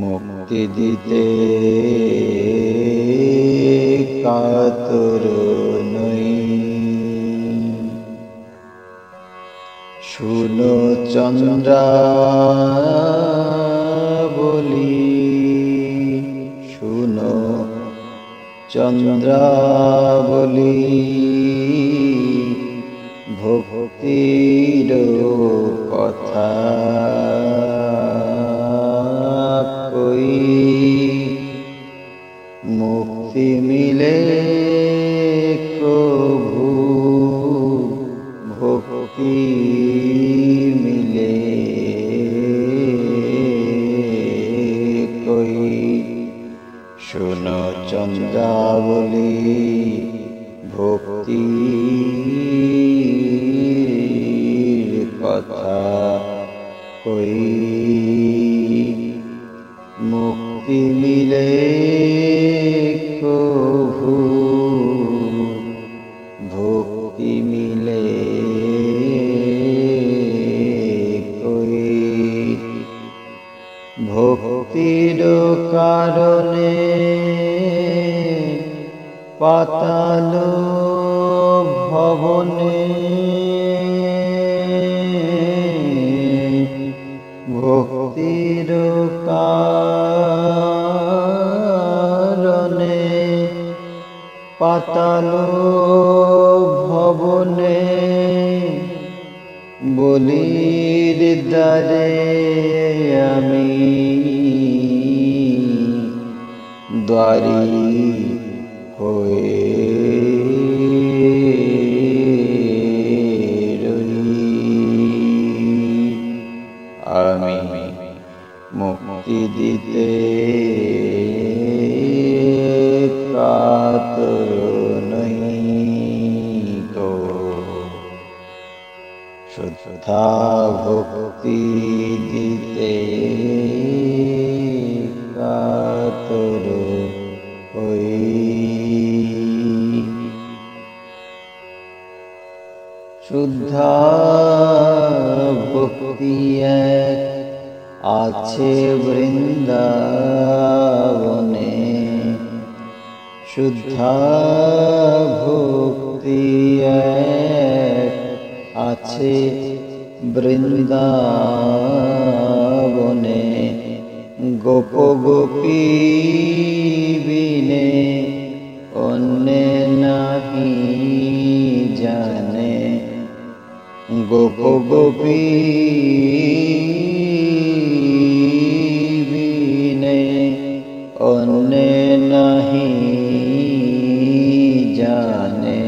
মুক্তি দিতে কাতর নই। শুনো চন্দ্রাবলী, শুনো চন্দ্রাবলী, ভক্তির কথা কই। মুক্তি মিলে প্রভু, ভক্তি মিলে কই। শোনো চন্দ্রাবলী, ভক্তির কথা কই। মুক্তি মিলে প্রভু, ভক্তি মিলে কই। ভক্তির কারণে পাতাল ভবনে, ভক্তির কারণে পাতাল ভবনে, বলির দ্বারে আমি দ্বারী হয়ে রই। আমি মুক্তি দিতে কাতর নই গো। শ্রদ্ধা ভক্তি দিতে কাতর হই। শুদ্ধা ভক্তি এক আছে বৃন্দাবনে, শুদ্ধা ভক্তি এক আছে বৃন্দাবনে। গোপ গোপী বিনে অন্যে নাহি জানে। গোপ গোপী বিনে অন্যে নাহি জানে।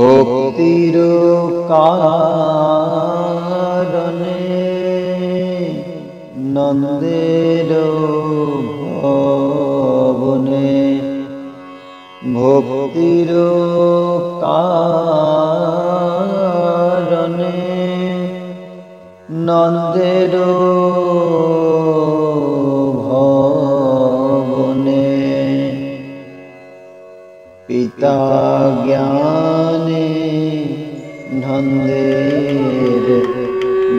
ভক্তির কারণে নন্দের ভবনে, ভক্তির কারণে নন্দের ভবনে। পিতা জ্ঞানে নন্দের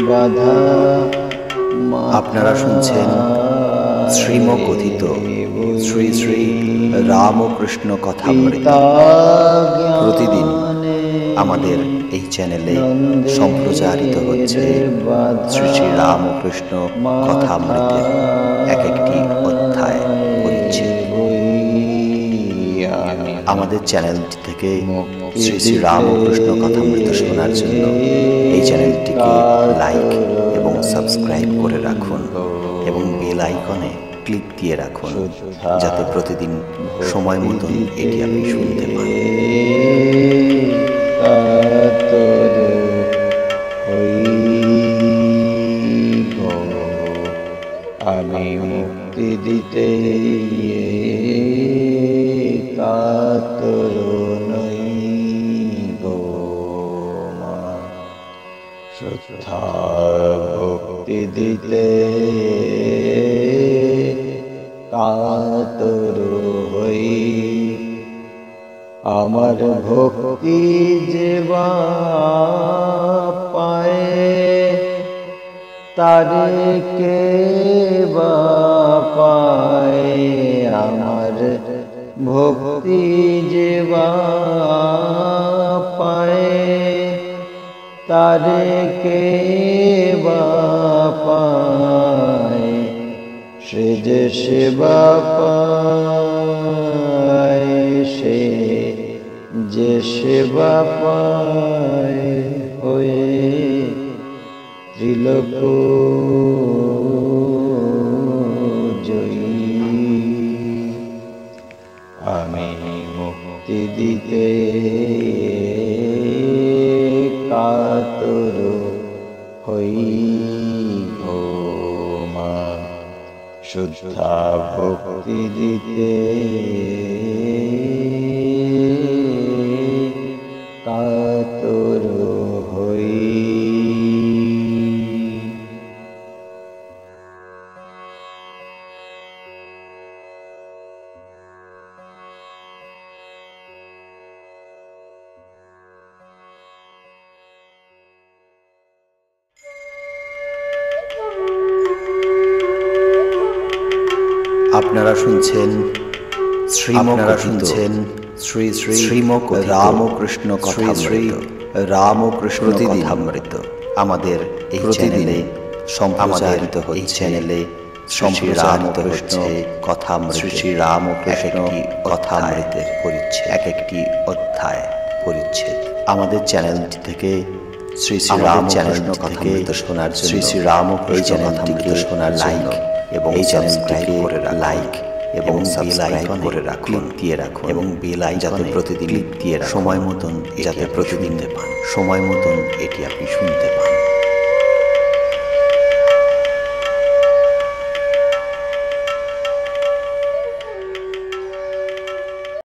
বাধা। আপনারা শুনছেন শ্রীমকথিত শ্রী শ্রী রামকৃষ্ণ কথামৃত। প্রতিদিন আমাদের এই চ্যানেলে সম্প্রচারিত হচ্ছে শ্রী শ্রী রামকৃষ্ণ কথামৃতের এক একটি অধ্যায় পরিচ্ছেদ। আমাদের চ্যানেলটি থেকে শ্রী শ্রী রামকৃষ্ণ কথামৃত শোনার জন্য এই চ্যানেলটিকে লাইক এবং সাবস্ক্রাইব করে রাখুন এবং বেল আইকনে ক্লিক দিয়ে রাখুন, যাতে প্রতিদিন সময় মতন এটি আপনি শুনতে পান। আমি মুক্তি দিতে কাতর নই গো। দিতে কাতর হই। আমার ভক্তি যে বা পায় তারে কে বা পায়। আমার ভক্তি যে বা পায় তারে কে বা পায়। সে যে সেবা পায়, সে যে সেবা পায় হয়ে ত্রিলোক জয়ী। আমি মুক্তি দিতে কাতর হই গো মা। শুদ্ধা ভক্তি দিতে কাতর হই। আপনারা শুনছেন শ্রী শ্রী রামকৃষ্ণ কথামৃত। আমাদের এই চ্যানেলে সম্প্রচারিত হচ্ছে শ্রী রামকৃষ্ণ কথামৃতের পরিচ্ছেদ, এক একটি অধ্যায় পরিচ্ছেদ। আমাদের চ্যানেলটি থেকে শ্রী শ্রী রামকৃষ্ণ কথামৃত শোনার জন্য শ্রী রামকৃষ্ণ কথামৃত শোনার লাইক এবং এই চ্যানেলটিকে লাইক এবং বেল আইকন করে রাখুন, দিয়ে রাখুন এবং বেল আইকন যাতে প্রতিদিন দিয়ে সময় মতন যাতে প্রতিদিন পান, সময় মতন এটি আপনি শুনতে পান।